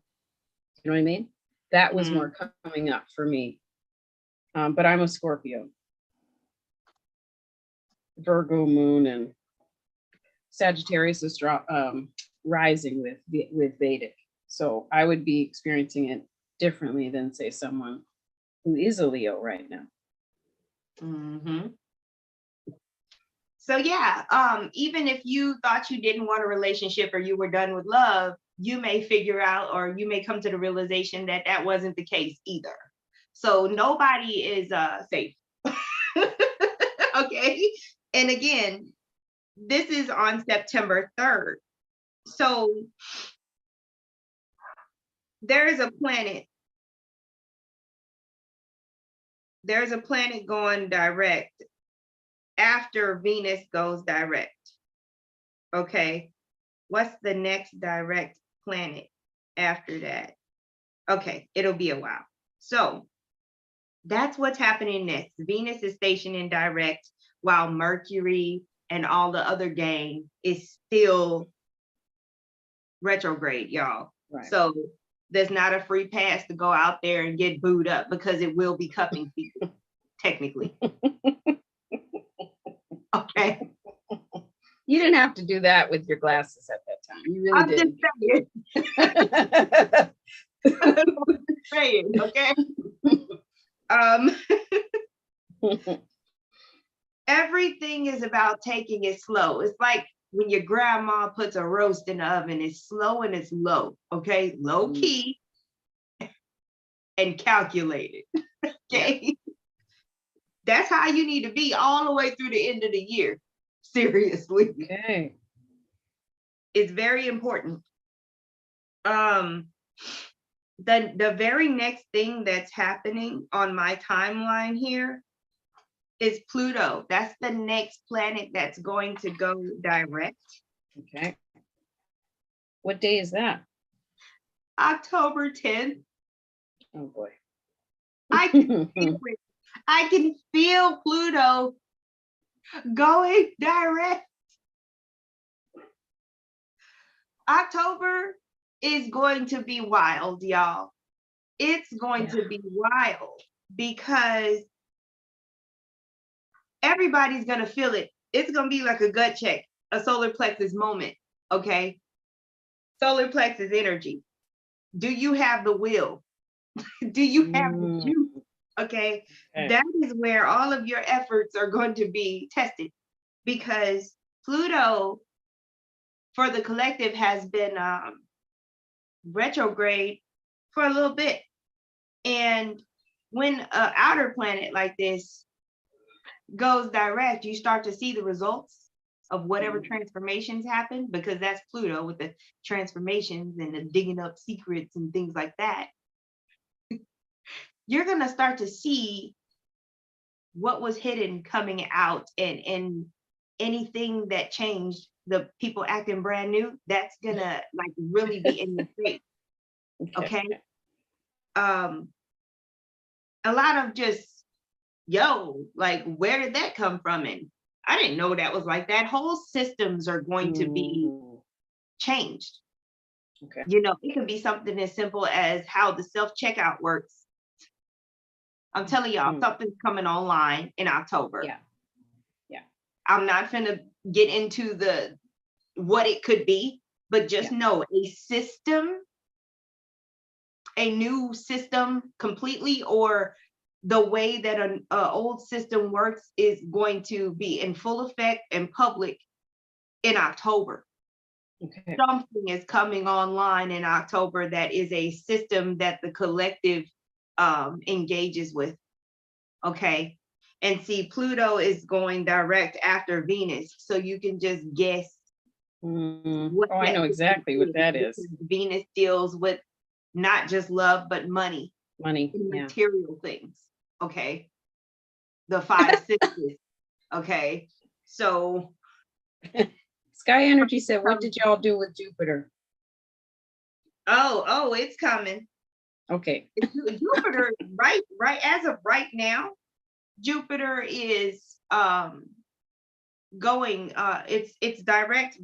You know what I mean? That was more coming up for me. But I'm a Scorpio. Virgo moon and Sagittarius is rising with Vedic. So I would be experiencing it differently than, say, someone who is a Leo right now. So yeah, even if you thought you didn't want a relationship or you were done with love, you may figure out, or you may come to the realization that that wasn't the case either. So nobody is safe. Okay. And again, this is on September 3rd. So there's a planet going direct after Venus goes direct. Okay. What's the next direct planet after that? Okay, it'll be a while. So that's what's happening next. Venus is stationing direct while Mercury and all the other gang is still retrograde, y'all. Right. So there's not a free pass to go out there and get booed up, because it will be cuffing people, technically. Okay. You didn't have to do that with your glasses at that time. You really did. I'm just saying, okay? Everything is about taking it slow. It's like when your grandma puts a roast in the oven, it's slow and it's low, okay? Low key and calculated. Okay. That's how you need to be all the way through the end of the year. Seriously. Okay. It's very important. The very next thing that's happening on my timeline here is Pluto. That's the next planet that's going to go direct. Okay. What day is that? October 10th. Oh boy. I can feel it. I can feel Pluto going direct. October is going to be wild, y'all. It's going to be wild because everybody's going to feel it. It's going to be like a gut check, a solar plexus moment, okay? Solar plexus energy. Do you have the will? Do you have the juice? Okay? That is where all of your efforts are going to be tested, because Pluto for the collective has been retrograde for a little bit. And when an outer planet like this goes direct, you start to see the results of whatever transformations happen, because that's Pluto with the transformations and the digging up secrets and things like that. You're going to start to see what was hidden coming out, and anything that changed, the people acting brand new, that's gonna like really be in your face. Okay. A lot of just, yo, like, where did that come from? And I didn't know that was like that. Whole systems are going to be changed. Okay. You know, it could be something as simple as how the self-checkout works. I'm telling y'all, something's coming online in October. Yeah. I'm not gonna get into what it could be, but just know a system, a new system completely, or the way that an old system works is going to be in full effect and public in October. Okay. Something is coming online in October that is a system that the collective engages with. Okay. And see, Pluto is going direct after Venus. So you can just guess. Oh, I know exactly what that is. Venus deals with not just love, but money. Money. And material things. Okay. The 5 sisters. Okay. So Sky Energy said, what did y'all do with Jupiter? Oh, it's coming. Okay. Jupiter, right as of right now, Jupiter is going, it's direct,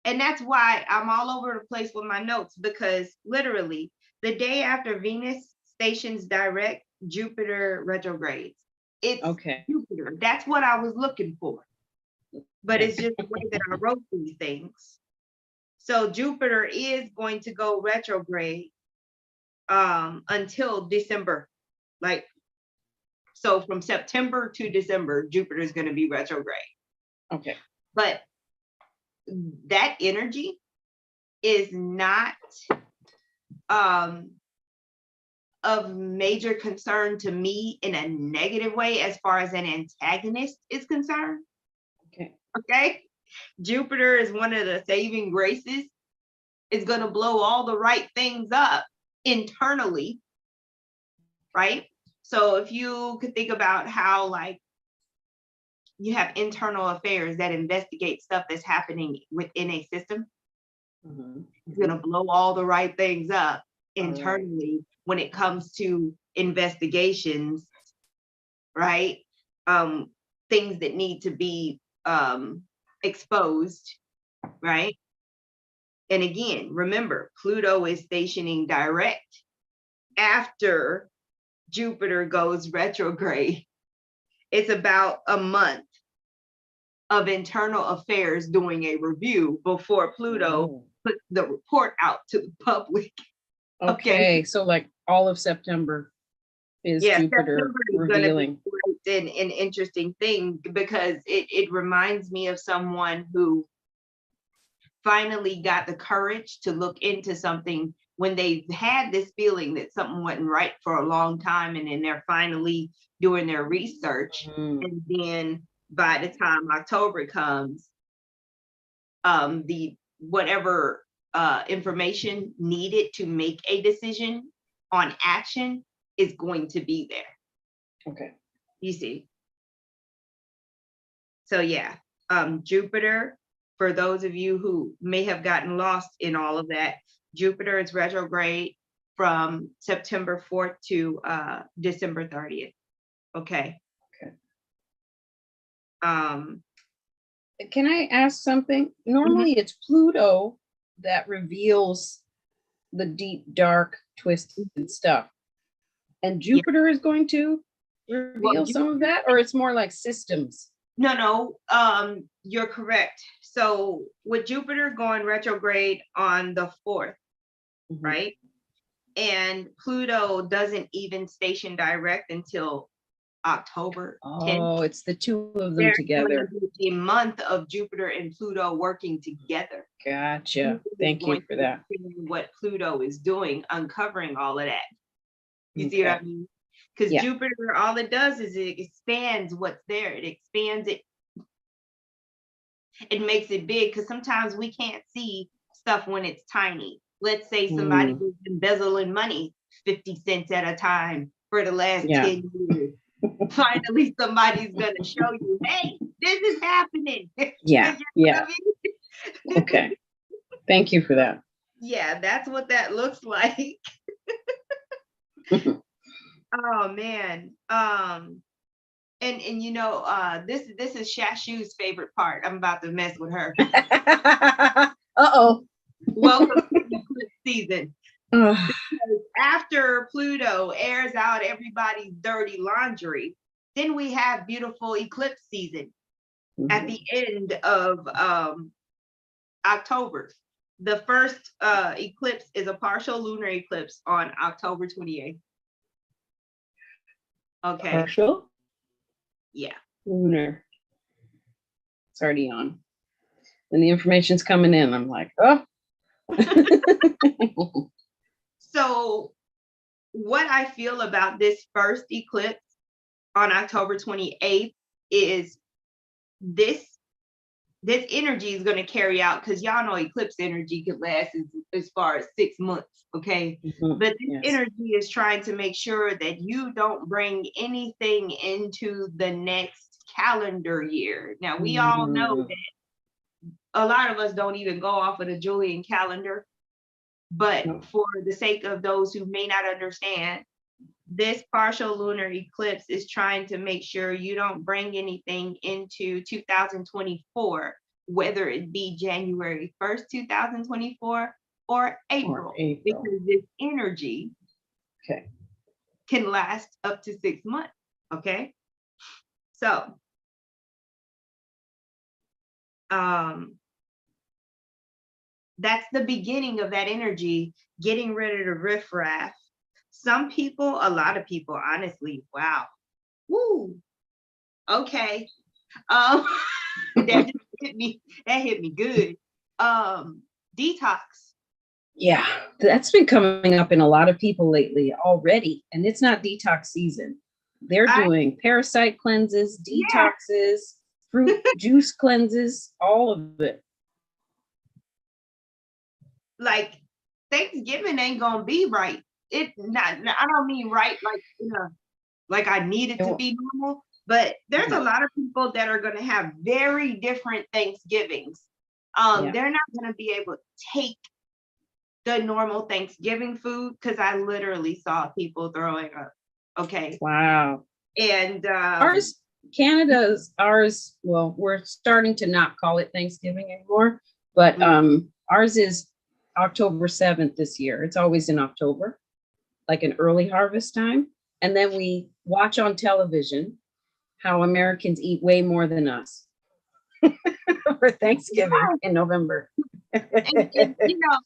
and that's why I'm all over the place with my notes, because literally the day after Venus stations direct, Jupiter retrogrades. It's Jupiter. That's what I was looking for. But it's just the way that I wrote these things. So Jupiter is going to go retrograde until December. Like, so from September to December, Jupiter is going to be retrograde. Okay. But that energy is not of major concern to me in a negative way as far as an antagonist is concerned. Okay. Jupiter is one of the saving graces. It's going to blow all the right things up internally. Right. So if you could think about how, like, you have internal affairs that investigate stuff that's happening within a system, it's going to blow all the right things up internally when it comes to investigations, right? Things that need to be exposed, right? And again, remember, Pluto is stationing direct after Jupiter goes retrograde. It's about a month of internal affairs doing a review before Pluto puts the report out to the public. Okay, so like all of September is Jupiter revealing. An interesting thing, because it reminds me of someone who finally got the courage to look into something when they've had this feeling that something wasn't right for a long time, and then they're finally doing their research, and then by the time October comes, the whatever information needed to make a decision on action is going to be there. Okay. You see. So yeah, Jupiter, for those of you who may have gotten lost in all of that, Jupiter is retrograde from September 4th to December 30th. Okay. Okay. Um, Can I ask something? Normally it's Pluto that reveals the deep, dark, twisted stuff. And Jupiter is going to reveal some of that, or it's more like systems? No, you're correct. So with Jupiter going retrograde on the 4th, right? And Pluto doesn't even station direct until October 10th. Oh, it's the two of them together. A month of Jupiter and Pluto working together. Gotcha. Thank you for that. What Pluto is doing, uncovering all of that. You see what I mean? Because Jupiter, all it does is it expands what's there. It expands it. It makes it big, because sometimes we can't see stuff when it's tiny. Let's say somebody was embezzling money 50 cents at a time for the last 10 years. Finally, somebody's going to show you, hey, this is happening. Yeah. Yeah. Okay. Thank you for that. Yeah, that's what that looks like. Oh man. And you know, this is Shashu's favorite part. I'm about to mess with her. Uh-oh. Welcome to eclipse season. After Pluto airs out everybody's dirty laundry, then we have beautiful eclipse season at the end of October. The first eclipse is a partial lunar eclipse on October 28th. Okay. Partial? Yeah. Lunar. It's already on. When the information's coming in, I'm like, oh. So what I feel about this first eclipse on October 28th is this energy is going to carry out, because y'all know eclipse energy can last as far as 6 months, okay? But this energy is trying to make sure that you don't bring anything into the next calendar year. Now, we all know that a lot of us don't even go off of the Julian calendar, but for the sake of those who may not understand, this partial lunar eclipse is trying to make sure you don't bring anything into 2024, whether it be January 1st, 2024 or April. Because this energy can last up to 6 months. Okay. So that's the beginning of that energy, getting rid of the riffraff. Some people, a lot of people, honestly, wow. Woo. Okay. That just hit me. That hit me good. Detox. Yeah, that's been coming up in a lot of people lately already. And it's not detox season. They're doing parasite cleanses, detoxes, fruit juice cleanses, all of it. Like Thanksgiving ain't gonna be right. It not. I don't mean right like, you know, like I need it to be normal, but there's a lot of people that are gonna have very different Thanksgivings. They're not gonna be able to take the normal Thanksgiving food, because I literally saw people throwing up. Okay. Wow. And Canada's ours. Well, we're starting to not call it Thanksgiving anymore, but ours is October 7th this year. It's always in October, like an early harvest time. And then we watch on television how Americans eat way more than us for Thanksgiving in November. and, you know,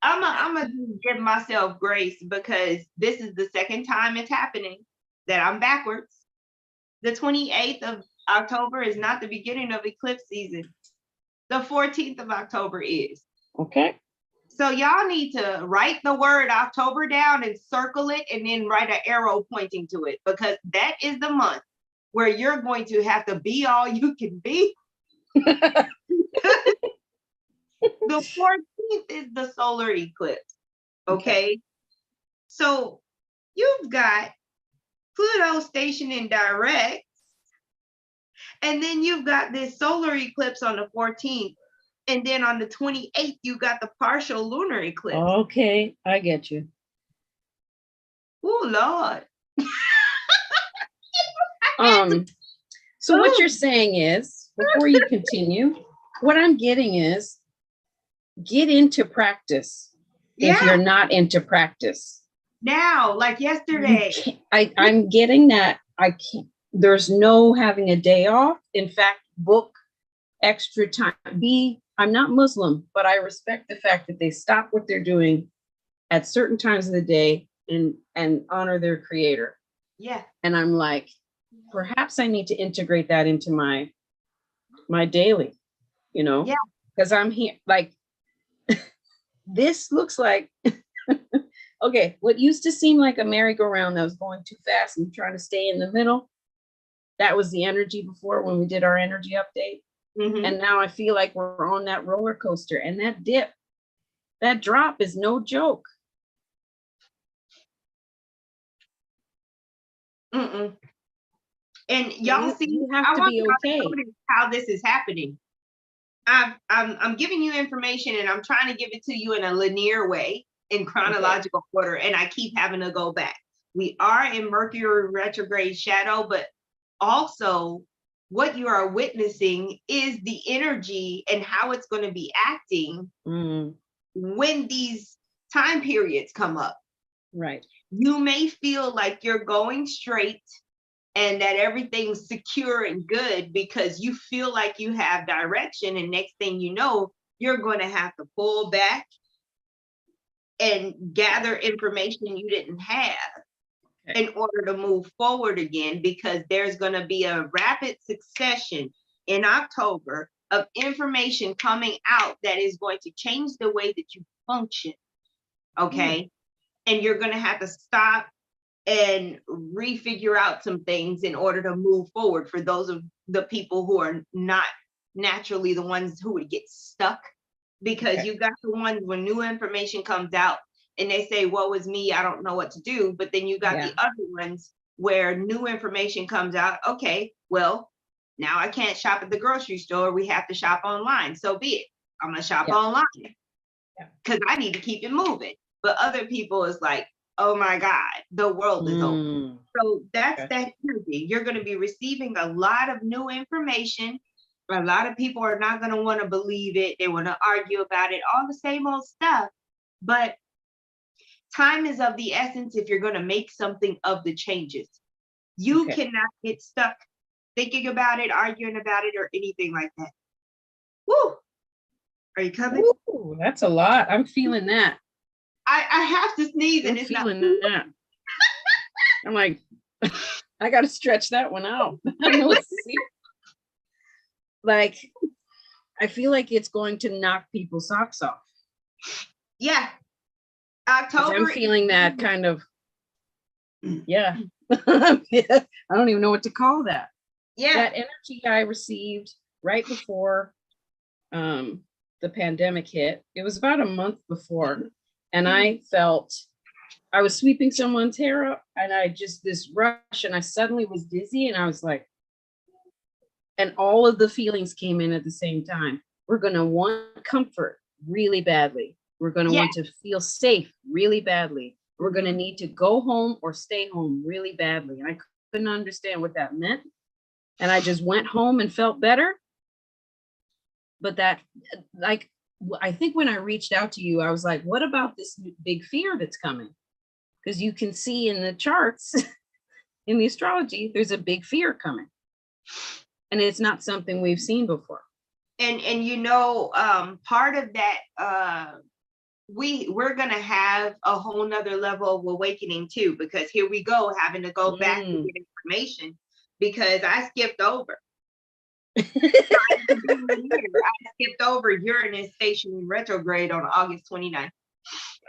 I'm gonna give myself grace, because this is the second time it's happening that I'm backwards. The 28th of October is not the beginning of eclipse season. The 14th of October is. Okay. So y'all need to write the word October down and circle it and then write an arrow pointing to it, because that is the month where you're going to have to be all you can be. The 14th is the solar eclipse. Okay. So you've got Pluto stationed in direct, and then you've got this solar eclipse on the 14th. And then on the 28th, you got the partial lunar eclipse. Okay, I get you. Oh, Lord. So what you're saying is, before you continue, what I'm getting is, get into practice. If you're not into practice. Now, like yesterday. I'm getting that. I can't, there's no having a day off. In fact, book extra time. I'm not Muslim, but I respect the fact that they stop what they're doing at certain times of the day and honor their creator. Yeah. And I'm like, perhaps I need to integrate that into my daily, you know? Yeah. Because I'm here, like, this looks like, okay, what used to seem like a merry-go-round that was going too fast and trying to stay in the middle, that was the energy before when we did our energy update. Mm-hmm. And now I feel like we're on that roller coaster, and that dip, that drop is no joke. Mm-mm. And y'all see, you have to be okay. How this is happening. I'm giving you information, and I'm trying to give it to you in a linear way, in chronological order, and I keep having to go back. We are in Mercury retrograde shadow, but also what you are witnessing is the energy and how it's going to be acting when these time periods come up. Right. You may feel like you're going straight and that everything's secure and good because you feel like you have direction, and next thing you know, you're going to have to pull back and gather information you didn't have in order to move forward again, because there's going to be a rapid succession in October of information coming out that is going to change the way that you function. Okay. And you're going to have to stop and refigure out some things in order to move forward, for those of the people who are not naturally the ones who would get stuck, because you got the ones when new information comes out and they say, woe is me, I don't know what to do. But then you got the other ones where new information comes out. Okay, well, now I can't shop at the grocery store. We have to shop online. So be it. I'm going to shop online because I need to keep it moving. But other people is like, oh my God, the world is over. So that's that energy. You're going to be receiving a lot of new information. A lot of people are not going to want to believe it. They want to argue about it, all the same old stuff. But time is of the essence if you're going to make something of the changes. You cannot get stuck thinking about it, arguing about it, or anything like that. Woo! Are you coming? Ooh, that's a lot. I'm feeling that. I have to sneeze, and it's feeling that. I'm like, I got to stretch that one out. I know it's like, I feel like it's going to knock people's socks off. Yeah. October. I'm feeling that kind of, I don't even know what to call that. Yeah. That energy I received right before the pandemic hit. It was about a month before. And I felt I was sweeping someone's hair up, and I just this rush, and I suddenly was dizzy, and I was like, and all of the feelings came in at the same time. We're going to want comfort really badly. We're going to want to feel safe really badly. We're going to need to go home or stay home really badly. And I couldn't understand what that meant. And I just went home and felt better. But that, like, I think when I reached out to you, I was like, what about this big fear that's coming? Because you can see in the charts, in the astrology, there's a big fear coming. And it's not something we've seen before. And you know, part of that, we're going to have a whole nother level of awakening too, because here we go, having to go back to get information, because I skipped over. I skipped over Uranus stationary retrograde on August 29th.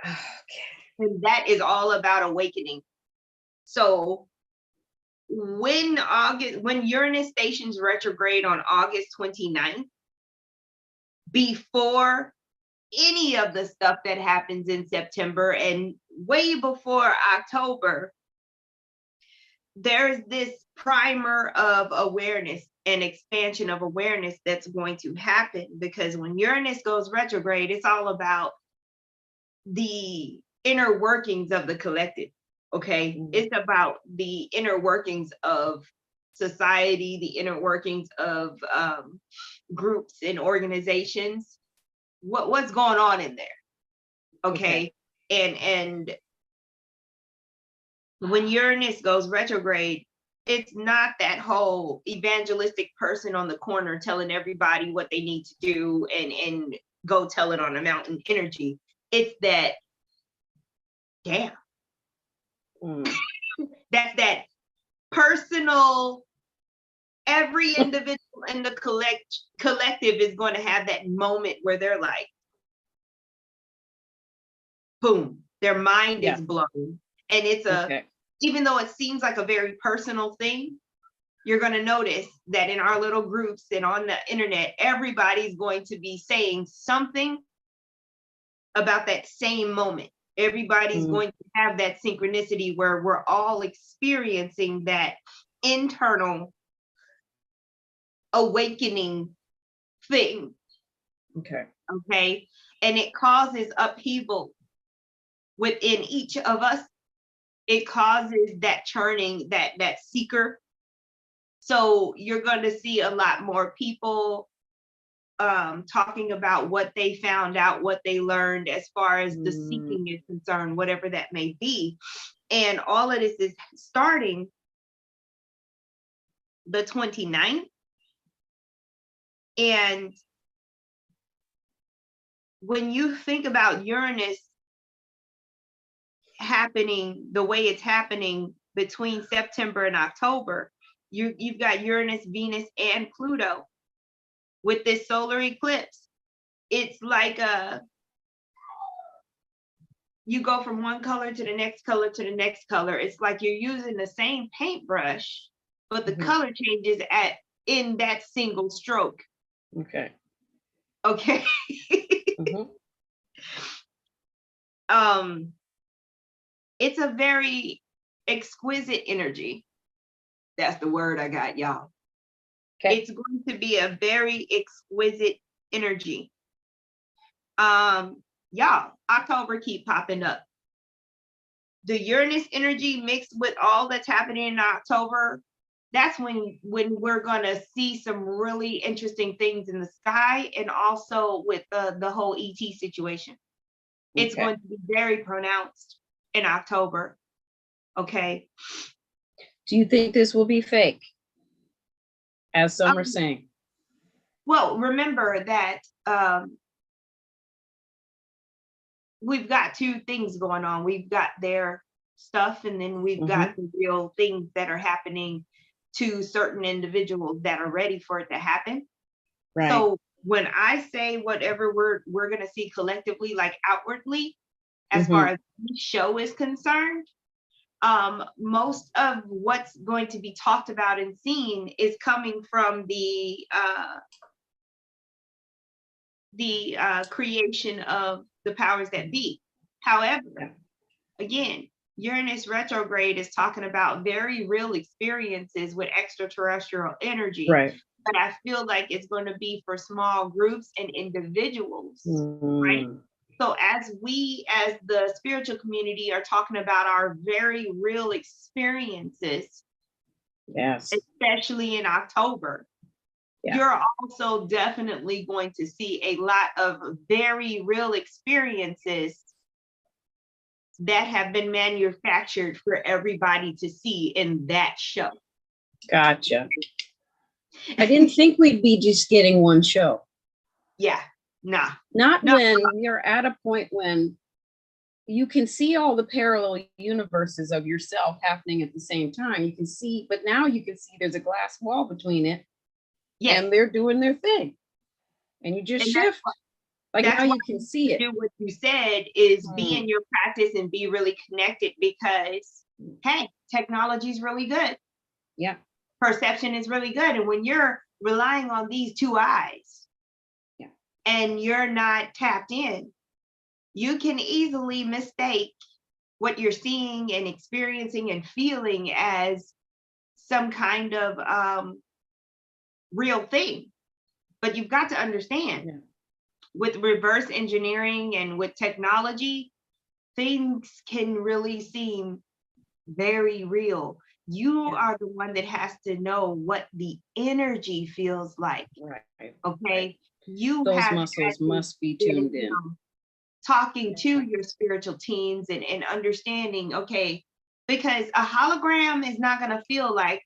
Okay. And that is all about awakening. So when Uranus stations retrograde on August 29th, before any of the stuff that happens in September and way before October, there's this primer of awareness and expansion of awareness that's going to happen, because when Uranus goes retrograde, it's all about the inner workings of the collective. Okay. Mm-hmm. It's about the inner workings of society, the inner workings of groups and organizations. What's going on in there? Okay. And when Uranus goes retrograde, it's not that whole evangelistic person on the corner telling everybody what they need to do and go tell it on a mountain energy. It's that, damn. That's that personal, every individual in the collective is going to have that moment where they're like, boom, their mind is blown. And it's even though it seems like a very personal thing, you're going to notice that in our little groups and on the internet, everybody's going to be saying something about that same moment. Everybody's going to have that synchronicity where we're all experiencing that internal awakening thing. Okay. And it causes upheaval within each of us. It causes that churning, that seeker. So you're going to see a lot more people talking about what they found out, what they learned as far as the seeking is concerned, whatever that may be. And all of this is starting the 29th. And when you think about Uranus happening the way it's happening between September and October, you've got Uranus, Venus, and Pluto with this solar eclipse. It's like you go from one color to the next color to the next color. It's like you're using the same paintbrush, but the color changes in that single stroke. Okay. It's a very exquisite energy. That's the word I got, y'all. It's going to be a very exquisite energy. Y'all, October keep popping up. The Uranus energy mixed with all that's happening in October, that's when we're gonna see some really interesting things in the sky, and also with the whole ET situation. It's going to be very pronounced in October. Okay. Do you think this will be fake, as some are saying? Well, remember that we've got two things going on. We've got their stuff, and then we've got the real things that are happening to certain individuals that are ready for it to happen. Right. So when I say whatever we're going to see collectively, like outwardly, as far as the show is concerned, most of what's going to be talked about and seen is coming from the creation of the powers that be. However, again, Uranus retrograde is talking about very real experiences with extraterrestrial energy. Right. But I feel like it's going to be for small groups and individuals, right? So as we, as the spiritual community, are talking about our very real experiences, especially in October, you're also definitely going to see a lot of very real experiences that have been manufactured for everybody to see in that show. Gotcha. I didn't think we'd be just getting one show. Yeah, nah. Not when you're at a point when you can see all the parallel universes of yourself happening at the same time. You can see, but now you can see there's a glass wall between it. Yes. and they're doing their thing. And you just shift. Like now you can see it. Do what you said is be in your practice and be really connected, because hey, technology is really good. Yeah. Perception is really good. And when you're relying on these two eyes, yeah, and you're not tapped in, you can easily mistake what you're seeing and experiencing and feeling as some kind of real thing. But you've got to understand, with reverse engineering and with technology, things can really seem very real. You are the one that has to know what the energy feels like. Right. Okay. You those have muscles must be tuned in. Talking to your spiritual teams and understanding, okay, because a hologram is not going to feel like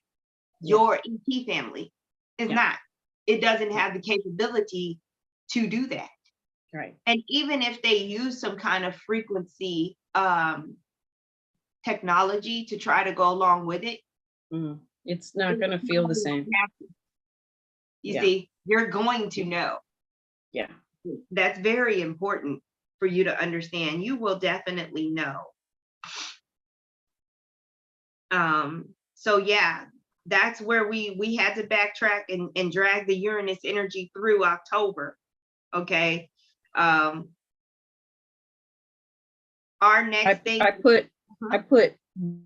your ET family. It's not. It doesn't have the capability to do that. Right. And even if they use some kind of frequency technology to try to go along with it, it's not going to feel the same. You see, you're going to know. Yeah. That's very important for you to understand. You will definitely know. So yeah, that's where we had to backtrack and drag the Uranus energy through October. Okay. Our next thing I put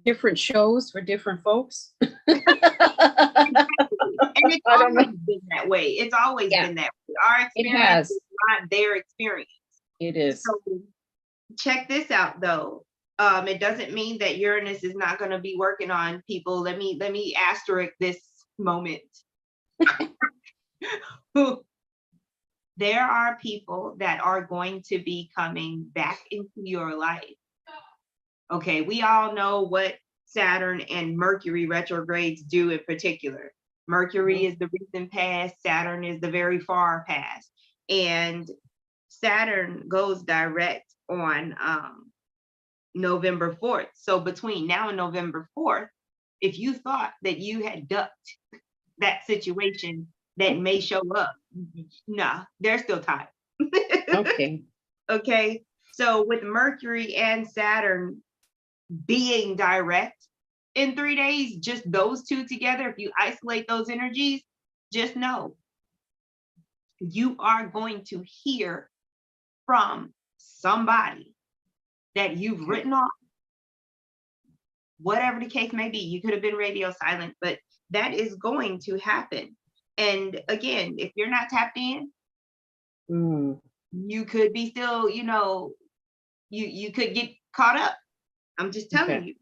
different shows for different folks. And it's always been that way. It's always been that way. Our experience is not their experience. It is. So check this out though. It doesn't mean that Uranus is not going to be working on people. Let me asterisk this moment. There are people that are going to be coming back into your life. Okay, we all know what Saturn and Mercury retrogrades do in particular. Mercury is the recent past, Saturn is the very far past. And Saturn goes direct on November 4th. So between now and November 4th, if you thought that you had ducked that situation that may show up, nah, there's still time. Okay. Okay. So with Mercury and Saturn being direct in 3 days, just those two together, if you isolate those energies, just know you are going to hear from somebody that you've written off, whatever the case may be. You could have been radio silent, but that is going to happen. And again, if you're not tapped in, you could be still, you could get caught up. I'm just telling you.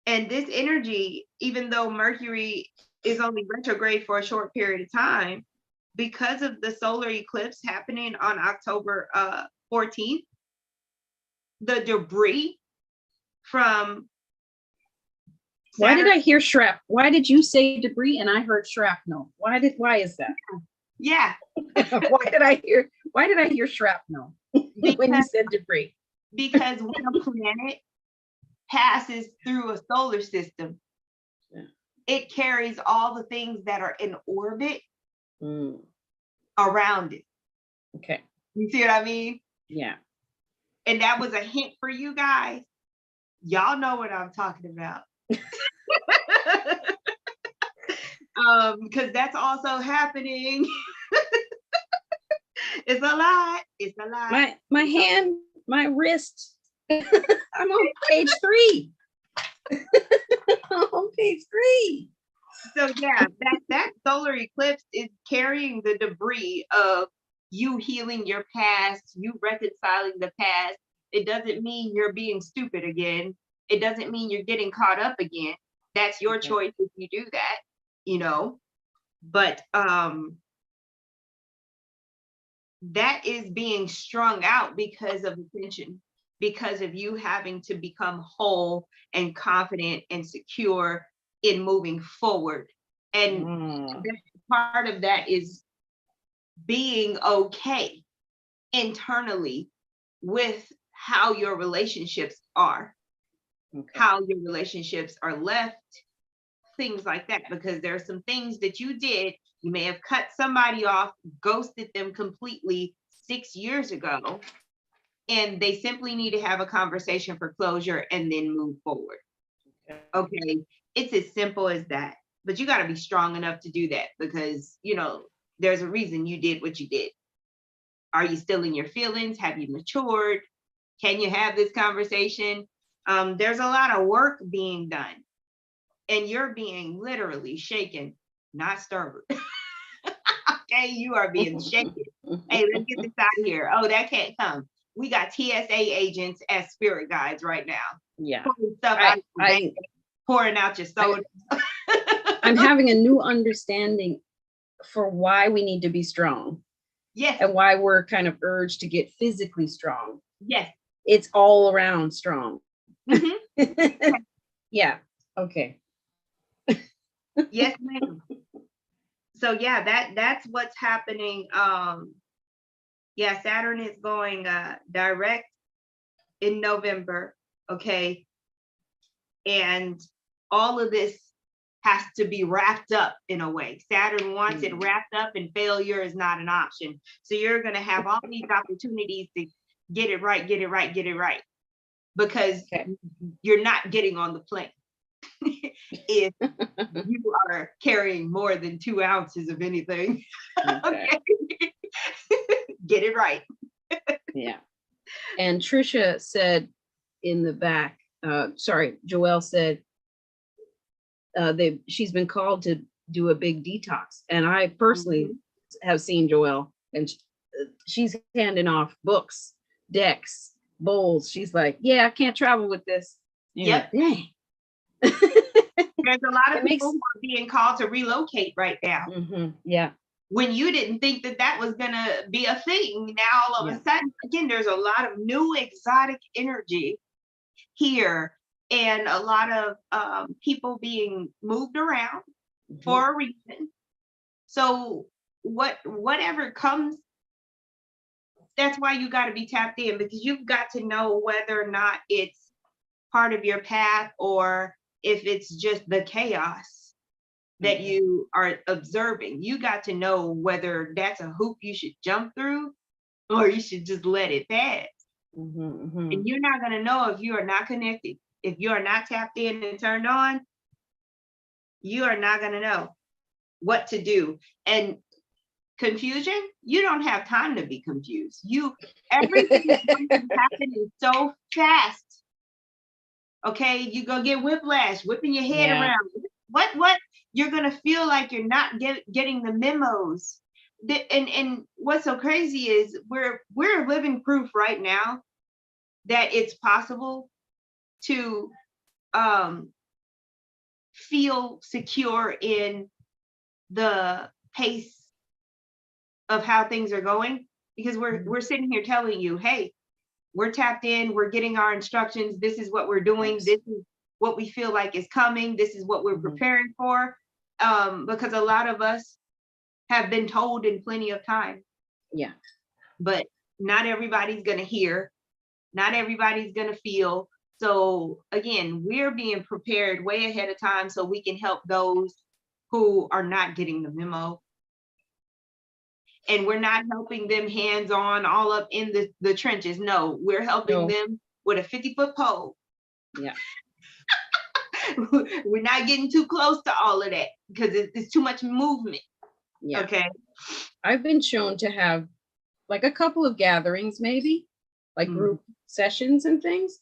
And this energy, even though Mercury is only retrograde for a short period of time, because of the solar eclipse happening on October 14th, the debris from Why did I hear shrap? Why did you say debris and I heard shrapnel? Why is that? Yeah. Why did I hear shrapnel when you said debris? Because when a planet passes through a solar system, it carries all the things that are in orbit around it. Okay. You see what I mean? Yeah. And that was a hint for you guys. Y'all know what I'm talking about. Because that's also happening. It's a lot. It's a lot. My hand, my wrist. I'm on page 3. I'm on page 3. So yeah, that solar eclipse is carrying the debris of you healing your past, you reconciling the past. It doesn't mean you're being stupid again. It doesn't mean you're getting caught up again. That's your choice if you do that, But that is being strung out because of attention, because of you having to become whole and confident and secure in moving forward. And part of that is being okay internally with how your relationships are, how your relationships are left, things like that, because there are some things that you did. You may have cut somebody off, ghosted them completely 6 years ago, and they simply need to have a conversation for closure and then move forward. Okay, it's as simple as that. But you got to be strong enough to do that, because there's a reason you did what you did. Are you still in your feelings? Have you matured? Can you have this conversation? There's a lot of work being done, and you're being literally shaken, not stirred. Okay, you are being shaken. Hey, let's get this out of here. Oh, that can't come. We got TSA agents as spirit guides right now. Yeah. Pouring stuff out of your bank, pouring out your soda. I'm having a new understanding for why we need to be strong. Yes. And why we're kind of urged to get physically strong. Yes. It's all around strong. Mm-hmm. Yeah. Okay. Yes, ma'am. So yeah, that's what's happening. Yeah, Saturn is going direct in November. Okay. And all of this has to be wrapped up in a way. Saturn wants it wrapped up, and failure is not an option. So you're going to have all these opportunities to get it right, get it right, get it right, because you're not getting on the plane if you are carrying more than 2 ounces of anything. Okay. Get it right. Yeah. And Trisha said in the back, Joelle said, she's been called to do a big detox, and I personally have seen Joelle, and she's handing off books, decks, bowls. She's like, yeah, I can't travel with this. Yep. Dang. There's a lot of people who are being called to relocate right now. Yeah. When you didn't think that was gonna be a thing, now all of a sudden, again, there's a lot of new exotic energy here, and a lot of people being moved around for a reason. So whatever comes, that's why you got to be tapped in, because you've got to know whether or not it's part of your path, or if it's just the chaos that you are observing. You got to know whether that's a hoop you should jump through, or you should just let it pass. And you're not going to know if you are not connected. If you are not tapped in and turned on, you are not going to know what to do. And confusion, you don't have time to be confused. Everything is going to happen so fast. Okay, you go get whiplash, whipping your head around. What? You're going to feel like you're not getting the memos. And what's so crazy is we're living proof right now that it's possible to feel secure in the pace of how things are going, because we're sitting here telling you, hey, we're tapped in, we're getting our instructions, this is what we're doing, this is what we feel like is coming, this is what we're preparing for, because a lot of us have been told in plenty of time. Yeah. But not everybody's going to hear, not everybody's going to feel. So again, we're being prepared way ahead of time so we can help those who are not getting the memo. And we're not helping them hands-on all up in the trenches. No, we're helping them with a 50-foot pole. Yeah. We're not getting too close to all of that, because it's too much movement. Yeah. Okay. I've been shown to have like a couple of gatherings, maybe like group sessions and things,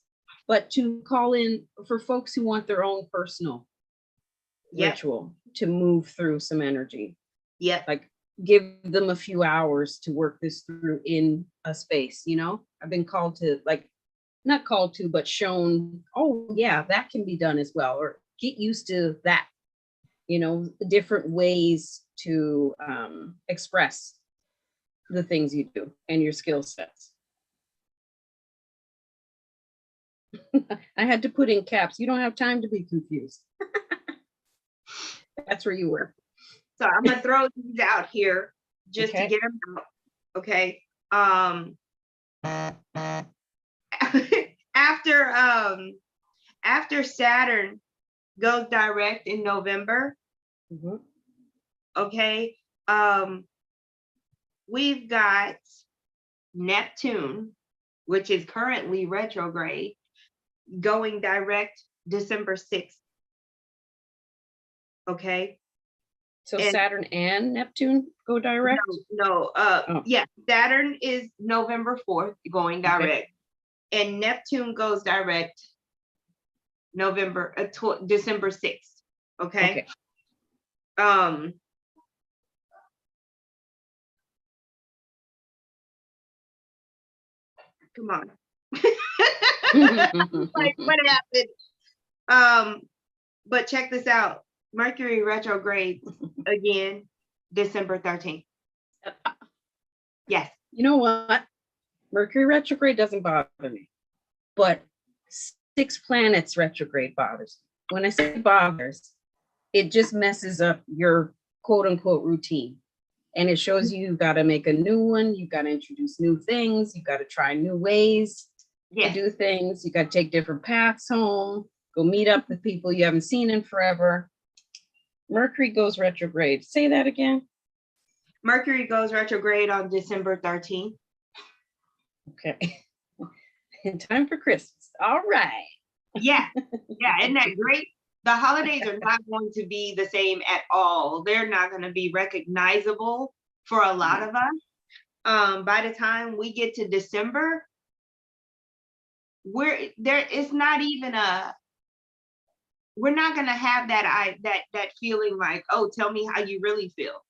but to call in for folks who want their own personal ritual to move through some energy. Yeah. Like give them a few hours to work this through in a space, I've been called to, like, not called to, but shown, oh yeah, that can be done as well, or get used to that, different ways to express the things you do and your skill sets. I had to put in caps. You don't have time to be confused. That's where you were. So I'm gonna throw these out here just to get them out. Okay. After Saturn goes direct in November. Mhm. Okay. We've got Neptune, which is currently retrograde, going direct December 6th. Okay. So And Saturn and Neptune go direct? no, Oh, yeah, Saturn is November 4th going okay. direct, and Neptune goes direct December 6th. Okay. Okay. Um, come on. Like, what happened? But check this out. Mercury retrograde again, December 13th. Yes. You know what? Mercury retrograde doesn't bother me, but 6 planets retrograde bothers me. When I say bothers, it just messes up your quote unquote routine. And it shows you got to make a new one. You got to introduce new things. You got to try new ways to Yes. do things. You got to take different paths home, go meet up with people you haven't seen in forever. Mercury goes retrograde. Say that again. Mercury goes retrograde on December 13th. Okay. In time for Christmas. All right. Yeah. Yeah. Isn't that great? The holidays are not going to be the same at all. They're not going to be recognizable for a lot of us. By the time we get to December, we're not going to have that feeling like, oh, tell me how you really feel.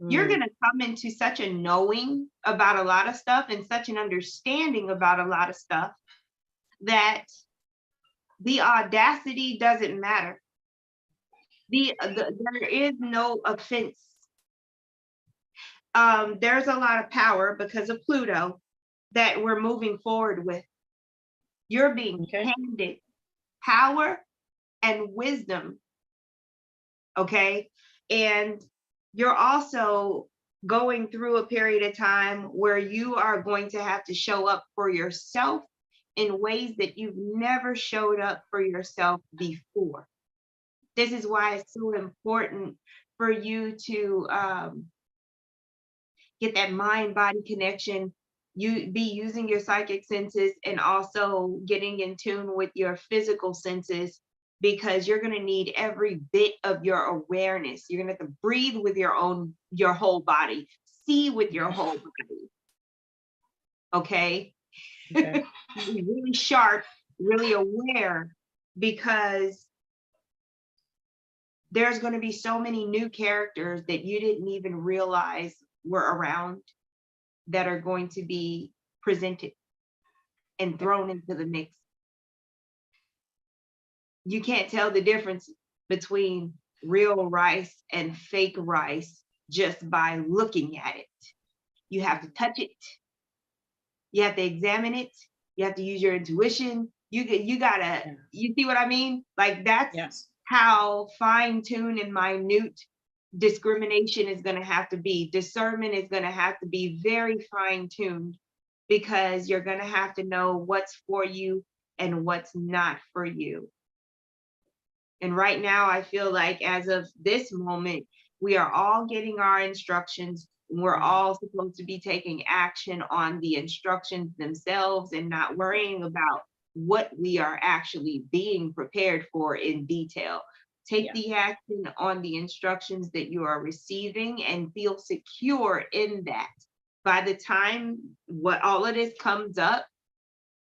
You're going to come into such a knowing about a lot of stuff and such an understanding about a lot of stuff that the audacity doesn't matter. There is no offense. There's a lot of power because of Pluto that we're moving forward with. You're being handed power and wisdom. Okay. And you're also going through a period of time where you are going to have to show up for yourself in ways that you've never showed up for yourself before. This is why it's so important for you to get that mind-body connection. You be using your psychic senses and also getting in tune with your physical senses, because you're going to need every bit of your awareness. You're going to have to breathe with your whole body, see with your whole body. Okay. Be really sharp, really aware, because there's going to be so many new characters that you didn't even realize were around that are going to be presented and thrown into the mix. You can't tell the difference between real rice and fake rice just by looking at it. You have to touch it. You have to examine it. You have to use your intuition. You gotta, you see what I mean? Like that's how fine-tuned and minute discrimination is going to have to be. Discernment is going to have to be very fine-tuned, because you're going to have to know what's for you and what's not for you. And right now, I feel like as of this moment, we are all getting our instructions. We're all supposed to be taking action on the instructions themselves and not worrying about what we are actually being prepared for in detail. Take the action on the instructions that you are receiving and feel secure in that. By the time all of this comes up,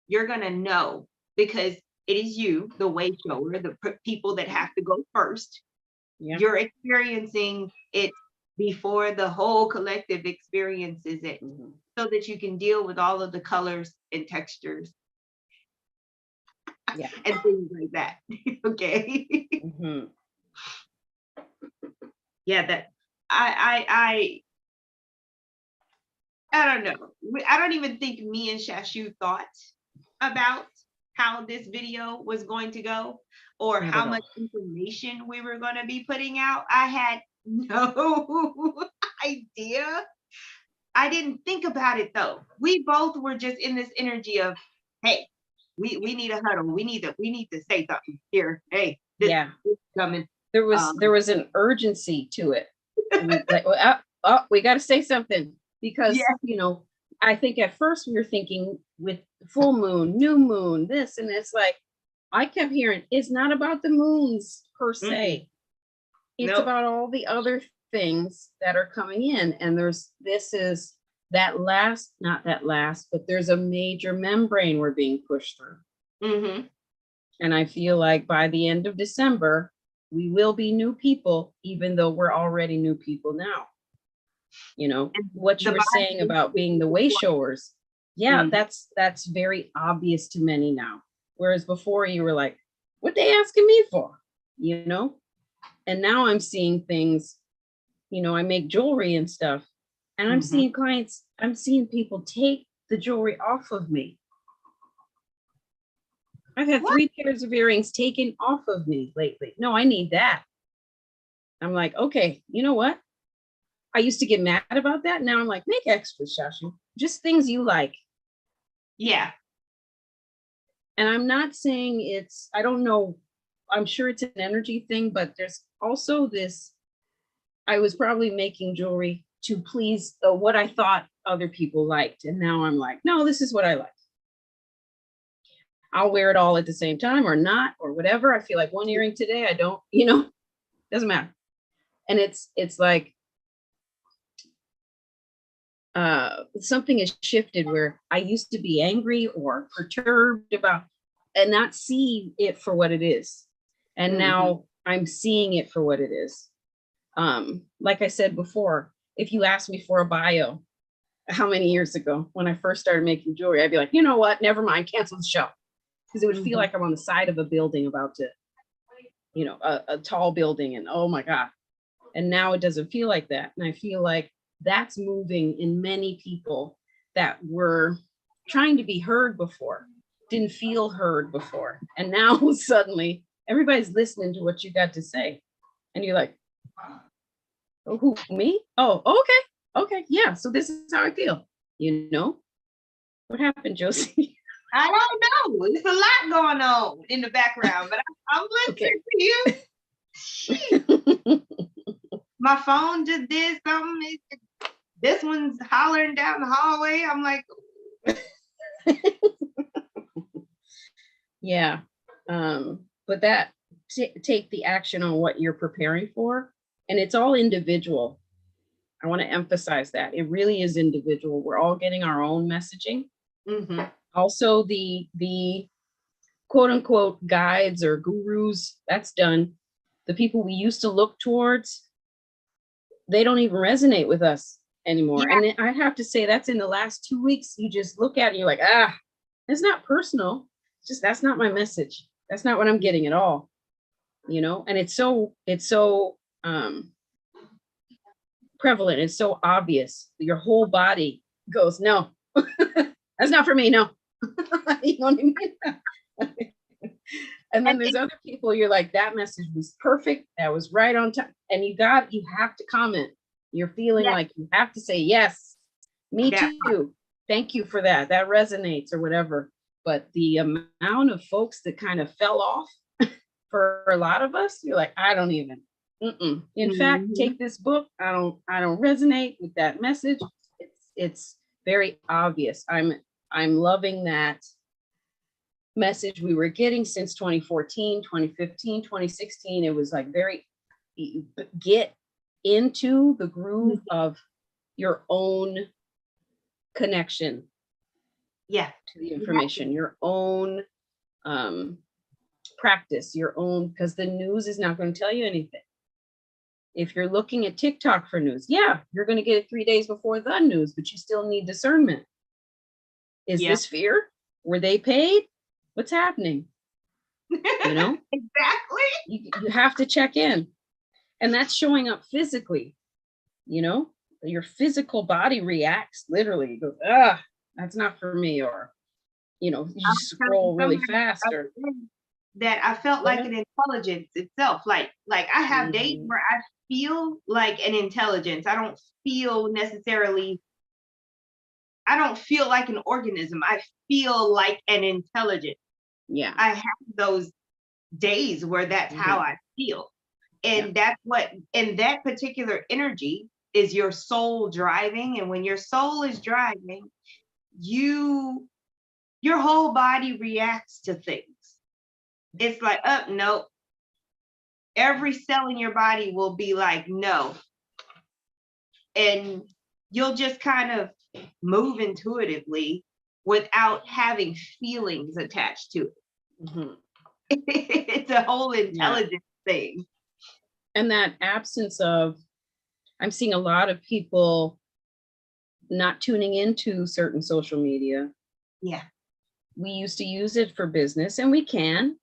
you're going to know, because it is you, the way shower, the people that have to go first. You're experiencing it before the whole collective experiences it, so that you can deal with all of the colors and textures and things like that. Okay. Yeah, that I don't know. I don't even think me and Shashu thought about how this video was going to go, or how much information we were going to be putting out. I had no idea. I didn't think about it though. We both were just in this energy of, hey, we need a huddle. We need to say something here. Hey, this Yeah. is coming. There was an urgency to it. Like, we got to say something because, Yeah. I think at first we were thinking with full moon, new moon, this, and it's like, I kept hearing, it's not about the moons per se. It's Nope. about all the other things that are coming in. And this is that last, not that last, but there's a major membrane we're being pushed through. And I feel like by the end of December, we will be new people, even though we're already new people now. What you were saying about being the way showers. Yeah, that's very obvious to many now. Whereas before you were like, what they asking me for? And now I'm seeing things, I make jewelry and stuff, and I'm seeing clients, I'm seeing people take the jewelry off of me. I've had 3 pairs of earrings taken off of me lately. No, I need that. I'm like, okay, you know what? I used to get mad about that. Now I'm like, make extras, Shashu. Just things you like. Yeah. And I'm not saying I don't know, I'm sure it's an energy thing, but there's also this, I was probably making jewelry to please what I thought other people liked. And now I'm like, no, this is what I like. I'll wear it all at the same time or not, or whatever. I feel like one earring today, I don't, doesn't matter. And it's like, something has shifted where I used to be angry or perturbed about and not see it for what it is. And now I'm seeing it for what it is. Like I said before, if you asked me for a bio, how many years ago when I first started making jewelry, I'd be like, you know what, never mind, cancel the show. Because it would feel like I'm on the side of a building about to, a tall building, and oh my God. And now it doesn't feel like that. And I feel like that's moving in many people that were trying to be heard before, didn't feel heard before. And now suddenly everybody's listening to what you got to say. And you're like, oh, who, me? Oh, okay. Yeah. So this is how I feel. What happened, Josie? I don't know. There's a lot going on in the background, but I'm listening to you. My phone just did something. This one's hollering down the hallway. I'm like, yeah. But that take the action on what you're preparing for, and it's all individual. I want to emphasize that it really is individual. We're all getting our own messaging. Also, the quote unquote guides or gurus, that's done. The people we used to look towards, they don't even resonate with us anymore. Yeah. And I have to say that's in the last 2 weeks. You just look at it, you're like, it's not personal. It's just, that's not my message. That's not what I'm getting at all. And it's so prevalent. It's so obvious. Your whole body goes, no, that's not for me. No. You know what I mean? And then there's other people, you're like, that message was perfect. That was right on time. And you have to comment. You're feeling like you have to say, yes, me too. Thank you for that. That resonates or whatever. But the amount of folks that kind of fell off for a lot of us, you're like, I don't even. In fact, take this book. I don't resonate with that message. It's very obvious. I'm loving that message we were getting since 2014, 2015, 2016. It was like get into the groove of your own connection to the information, your own practice, your own, because the news is not going to tell you anything. If you're looking at TikTok for news, you're going to get it 3 days before the news, but you still need discernment. Is this fear? Were they paid? What's happening? Exactly. You have to check in. And that's showing up physically. Your physical body reacts literally. It goes, that's not for me. Or, you scroll really fast. Or that I felt like an intelligence itself. Like I have days where I feel like an intelligence. I don't feel like an organism. I feel like an intelligence. Yeah. I have those days where that's how I feel. And that's what, and that particular energy is your soul driving. And when your soul is driving, your whole body reacts to things. It's like, oh, no. Every cell in your body will be like, no. And you'll just kind of move intuitively without having feelings attached to it. It's a whole intelligence thing. And that absence of, I'm seeing a lot of people not tuning into certain social media. Yeah. We used to use it for business, and we can.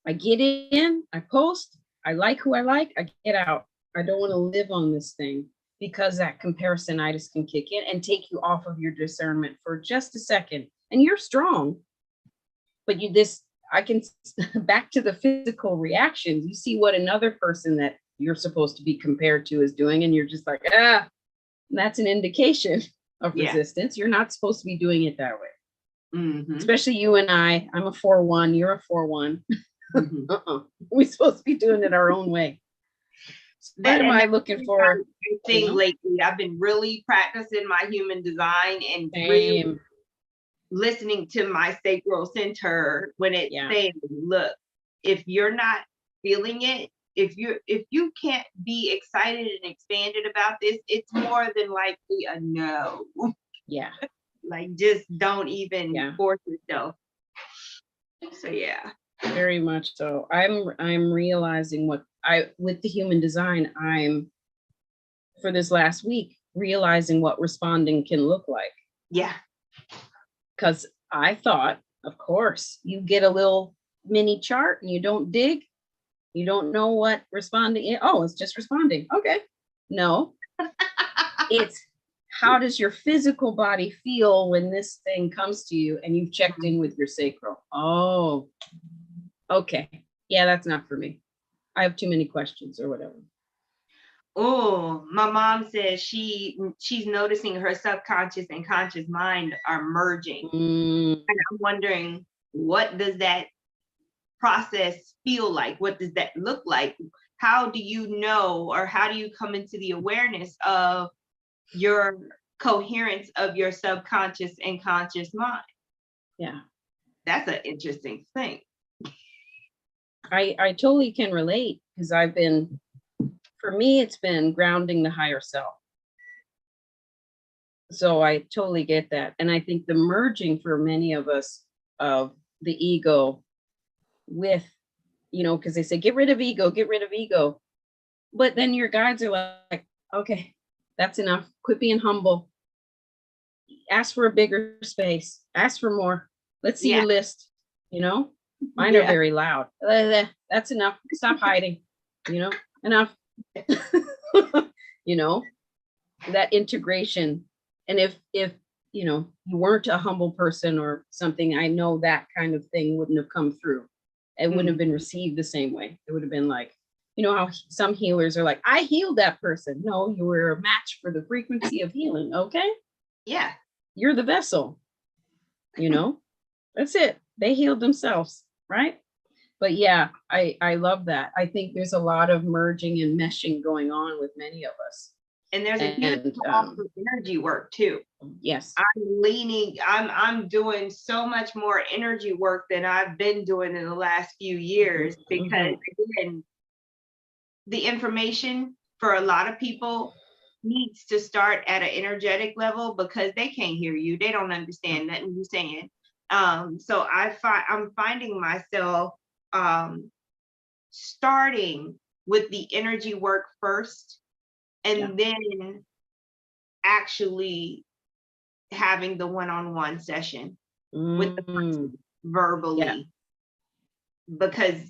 I get in, I post, I like who I like, I get out. I don't want to live on this thing, because that comparisonitis can kick in and take you off of your discernment for just a second. And you're strong, but I can, back to the physical reactions. You see what another person that you're supposed to be compared to is doing, and you're just like, that's an indication of resistance. You're not supposed to be doing it that way. Especially you and I'm a 4-1, you're a 4-1. We're supposed to be doing it our own way. What am I looking for? Lately, I've been really practicing my human design and really listening to my sacral center when it's saying, look, if you're not feeling it, if you can't be excited and expanded about this, it's more than likely a no. Yeah. Like, just don't even force yourself. So very much so. I'm realizing with the human design, I'm, for this last week, realizing what responding can look like. Yeah. Because I thought, of course, you get a little mini chart and you don't dig. You don't know what responding is. Oh, it's just responding. Okay. No. It's, how does your physical body feel when this thing comes to you and you've checked in with your sacral? Oh, okay. Yeah, that's not for me. I have too many questions or whatever. Oh, my mom says she's noticing her subconscious and conscious mind are merging. And I'm wondering, what does that process feel like? What does that look like? How do you know, or how do you come into the awareness of your coherence of your subconscious and conscious mind? Yeah. That's an interesting thing. I totally can relate, because for me, it's been grounding the higher self. So I totally get that. And I think the merging for many of us of the ego with, because they say, get rid of ego, get rid of ego. But then your guides are like, okay, that's enough. Quit being humble. Ask for a bigger space. Ask for more. Let's see your list. Mine are very loud. That's enough. Stop hiding. Enough. That integration. And if you weren't a humble person or something, I know that kind of thing wouldn't have come through. It wouldn't have been received the same way. It would have been like, how some healers are like, I healed that person. No, you were a match for the frequency of healing. Okay. Yeah. You're the vessel. That's it. They healed themselves. Right. But yeah, I love that. I think there's a lot of merging and meshing going on with many of us. And there's a huge energy work too. Yes. I'm doing so much more energy work than I've been doing in the last few years, because again, the information for a lot of people needs to start at an energetic level, because they can't hear you. They don't understand nothing you're saying. So I'm finding myself starting with the energy work first, and then actually having the one-on-one session with the person verbally, because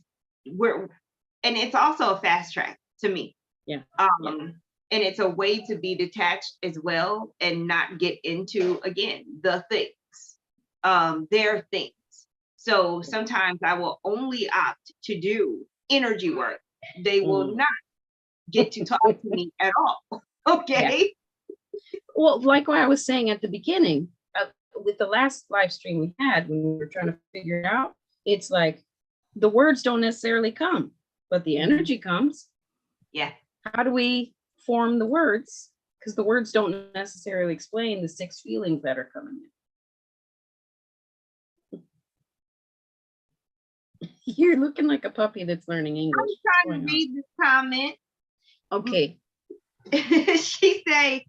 and it's also a fast track to me. And it's a way to be detached as well and not get into, again, the things, their things. So sometimes I will only opt to do energy work. They will not get to talk to me at all. Okay. Well, like what I was saying at the beginning, with the last live stream we had, when we were trying to figure it out, it's like, the words don't necessarily come, but the energy comes. Yeah. How do we form the words? Because the words don't necessarily explain the 6 feelings that are coming in. You're looking like a puppy that's learning English. I'm trying to read this comment. Okay. She say,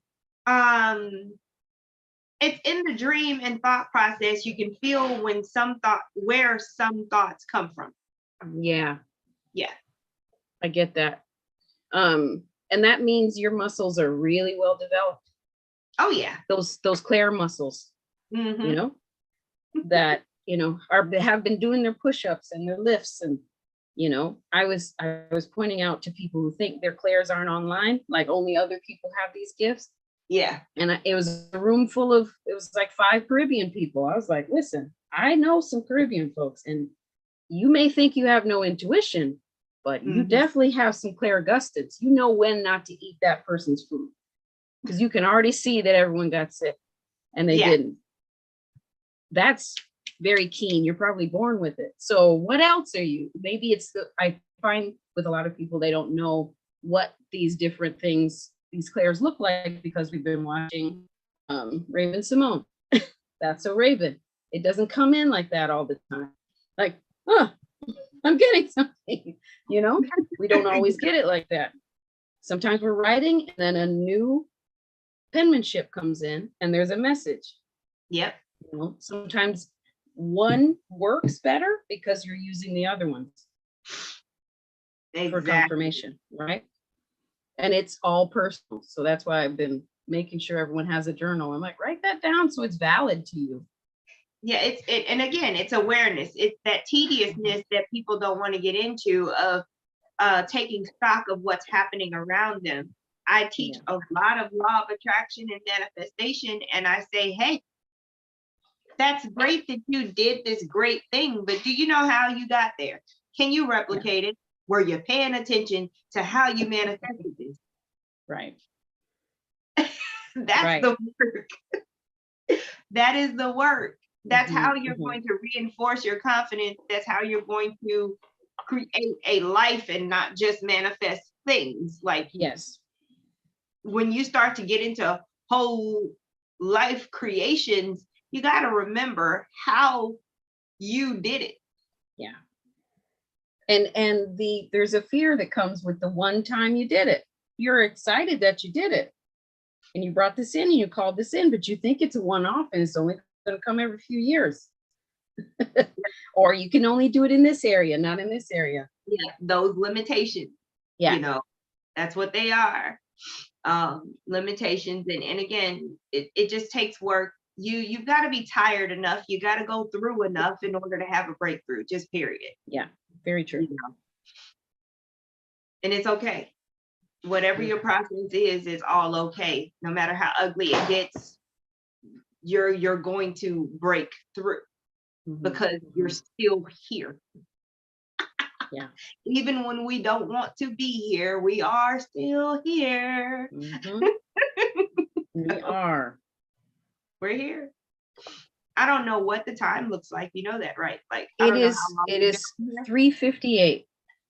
it's in the dream and thought process. You can feel where some thoughts come from. Yeah. Yeah. I get that. And that means your muscles are really well developed. Oh yeah. Those clair muscles, you know, that, you know, have been doing their push-ups and their lifts. And, you know, I was pointing out to people who think their clairs aren't online, like only other people have these gifts. Yeah. And it was a room full of, it was like 5 Caribbean people. I was like, listen, I know some Caribbean folks, and you may think you have no intuition, but you definitely have some clairgustance. You know when not to eat that person's food, because you can already see that everyone got sick and they didn't. That's very keen. You're probably born with it. So what else are you? Maybe it's I find with a lot of people, they don't know what these different things, these clairs look like, because we've been watching Raven Simone. That's so Raven. It doesn't come in like that all the time. Like, I'm getting something, you know, we don't always get it like that. Sometimes we're writing and then a new penmanship comes in and there's a message. Yep. You know, sometimes one works better because you're using the other ones for confirmation, right? And it's all personal. So that's why I've been making sure everyone has a journal. I'm like, write that down so it's valid to you. Yeah, and again, it's awareness. It's that tediousness that people don't want to get into, of taking stock of what's happening around them. I teach a lot of law of attraction and manifestation, and I say, hey, that's great that you did this great thing, but do you know how you got there? Can you replicate it? Were you paying attention to how you manifested this? Right. That's the work. That is the work. That's how you're going to reinforce your confidence. That's how you're going to create a life and not just manifest things. Like, yes, when you start to get into whole life creations, you got to remember how you did it. Yeah. And there's a fear that comes with the one time you did it. You're excited that you did it. And you brought this in and you called this in, but you think it's a one-off and it's only going to come every few years. Or you can only do it in this area, not in this area. Yeah, those limitations. Yeah. You know, that's what they are. Limitations. And again, it just takes work. You've got to be tired enough. You got to go through enough in order to have a breakthrough, just period. Yeah, very true. You know? And it's okay. Whatever your process is all okay. No matter how ugly it gets, you're going to break through because you're still here. Yeah. Even when we don't want to be here, we are still here. We are. We're here. I don't know what the time looks like. You know that, right? Like, it is 3:58.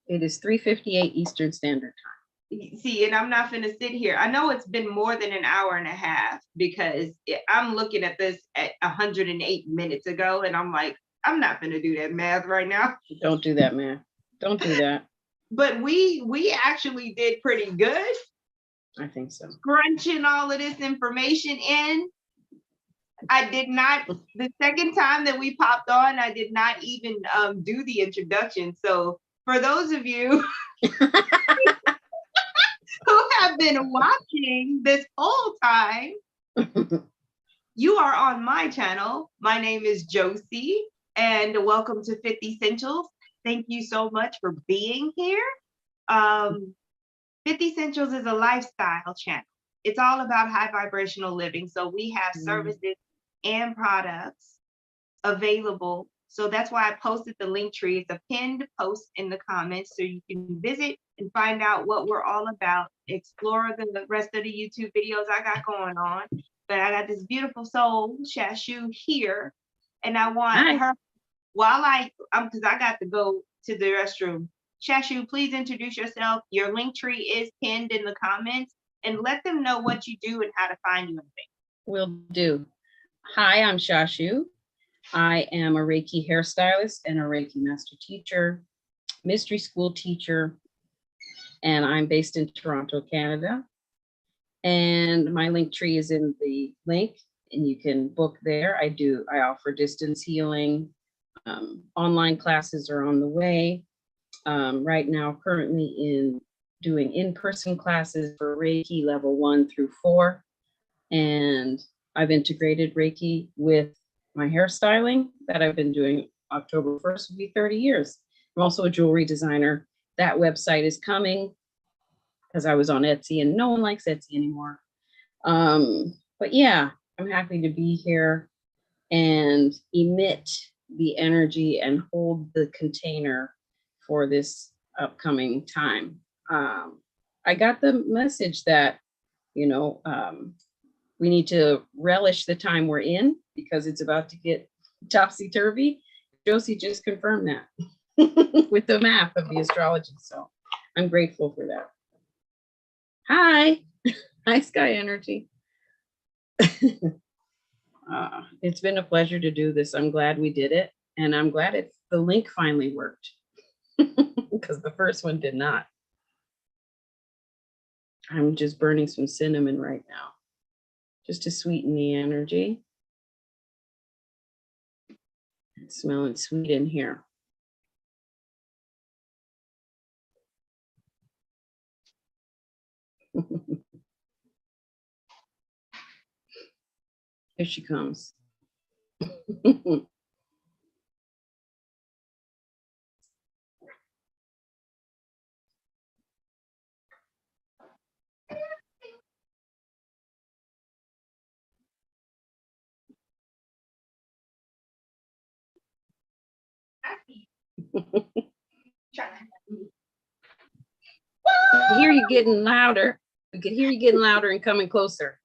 It is 3:58 Eastern Standard Time. See, and I'm not gonna sit here. I know it's been more than an hour and a half, because I'm looking at this at 108 minutes ago, and I'm like, I'm not gonna do that math right now. Don't do that, man. Don't do that. But we actually did pretty good. I think so. Crunching all of this information in. I did not, the second time that we popped on, I did not even do the introduction. So for those of you who have been watching this whole time, you are on my channel. My name is Josie, and welcome to 50 Essentials. Thank you so much for being here. 50 Essentials is a lifestyle channel. It's all about high vibrational living. So we have services and products available. So that's why I posted the link tree. It's a pinned post in the comments, so you can visit and find out what we're all about. Explore the rest of the YouTube videos I got going on. But I got this beautiful soul, Shashu, here, and I want her, while because I got to go to the restroom. Shashu, please introduce yourself. Your link tree is pinned in the comments, and let them know what you do and how to find you. Will do. Hi, I'm Shashu. I am a Reiki hairstylist and a Reiki master teacher, mystery school teacher, and I'm based in Toronto, Canada. And my link tree is in the link, and you can book there. I offer distance healing. Online classes are on the way. Right now, currently doing in-person classes for Reiki level 1 through 4. And I've integrated Reiki with my hairstyling that I've been doing. October 1st will be 30 years. I'm also a jewelry designer. That website is coming because I was on Etsy and no one likes Etsy anymore. But yeah, I'm happy to be here and emit the energy and hold the container for this upcoming time. I got the message that, we need to relish the time we're in because it's about to get topsy-turvy. Josie just confirmed that with the math of the astrology. So I'm grateful for that. Hi, hi, Sky Energy. It's been a pleasure to do this. I'm glad we did it. And I'm glad the link finally worked because the first one did not. I'm just burning some cinnamon right now, just to sweeten the energy. It's smelling sweet in here. Here she comes. I hear you getting louder. We could hear you getting louder and coming closer.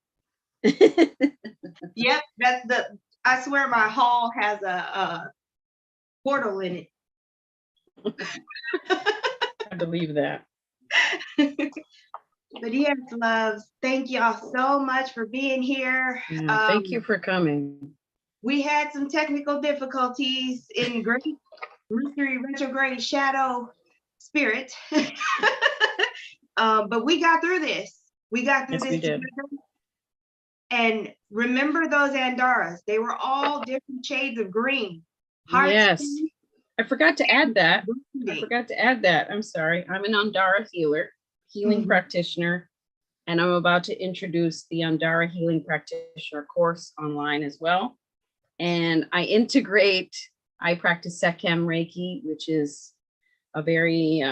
Yep, I swear my hall has a portal in it. I believe that. But yes, loves, thank y'all so much for being here. Yeah, thank you for coming. We had some technical difficulties in Great Mercury retrograde shadow spirit. But we got through this. We got through this together. And remember those Andaras. They were all different shades of green. Yes. I forgot to add that. I'm sorry. I'm an Andara healing practitioner, and I'm about to introduce the Andara healing practitioner course online as well. And I practice Sekhem Reiki, which is a very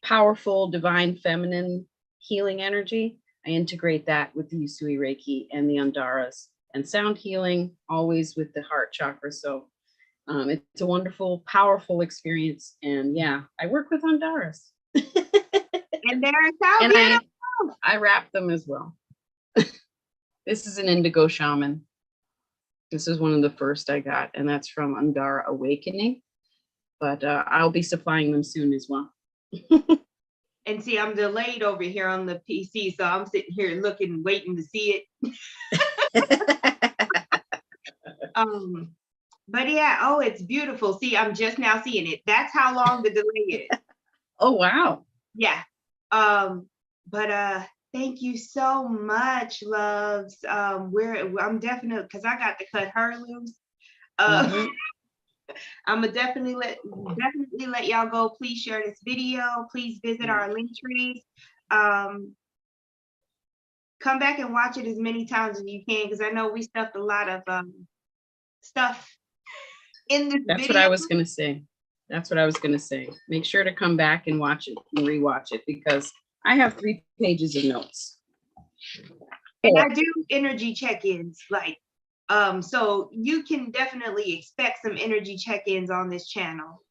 powerful, divine, feminine healing energy. I integrate that with the Usui Reiki and the Andaras, and sound healing, always with the heart chakra. So it's a wonderful, powerful experience. And yeah, I work with Andaras. And they're so beautiful. I wrap them as well. This is an indigo shaman. This is one of the first I got, and that's from Andara Awakening. But I'll be supplying them soon as well. And see, I'm delayed over here on the PC, so I'm sitting here looking, waiting to see it. But yeah, oh, it's beautiful. See, I'm just now seeing it. That's how long the delay is. Oh, wow. Yeah. But thank you so much, loves. I'm definitely, because I got to cut her loose. I'm gonna definitely let y'all go. Please share this video. Please visit our link trees. Come back and watch it as many times as you can, because I know we stuffed a lot of stuff in this video. That's what I was gonna say. Make sure to come back and watch it and rewatch it, because I have 3 pages of notes. And I do energy check-ins, so you can definitely expect some energy check-ins on this channel.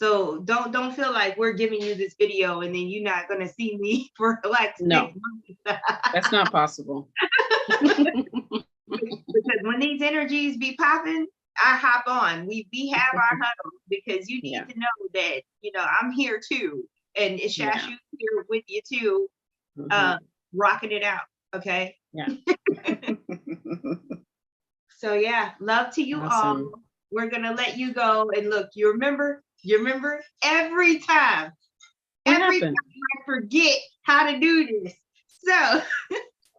So don't feel like we're giving you this video and then you're not gonna see me for like 6 months. That's not possible. Because when these energies be popping, I hop on. We have our huddle because you need Yeah. to know that, you know, I'm here too. And it's Yeah. Shashu here with you too, rocking it out. Okay. Yeah. So yeah, love to you Awesome. all. We're gonna let you go. And look, you remember every time I forget how to do this. So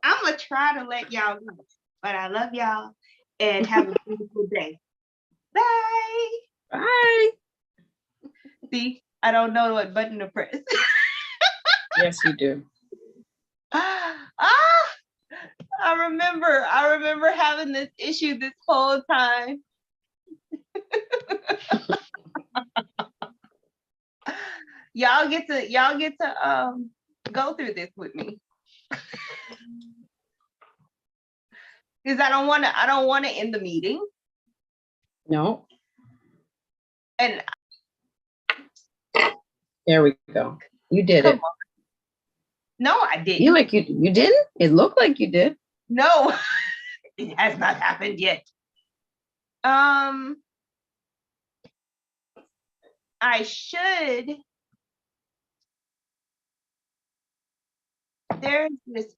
I'm gonna try to let y'all go. But I love y'all and have a beautiful day. Bye. Bye. See, I don't know what button to press. Yes, you do. I remember having this issue this whole time. Y'all get to go through this with me. Because I don't want to end the meeting. No. And there we go. You did it. No, I didn't. You didn't? It looked like you did. No, it has not happened yet. I should. There's this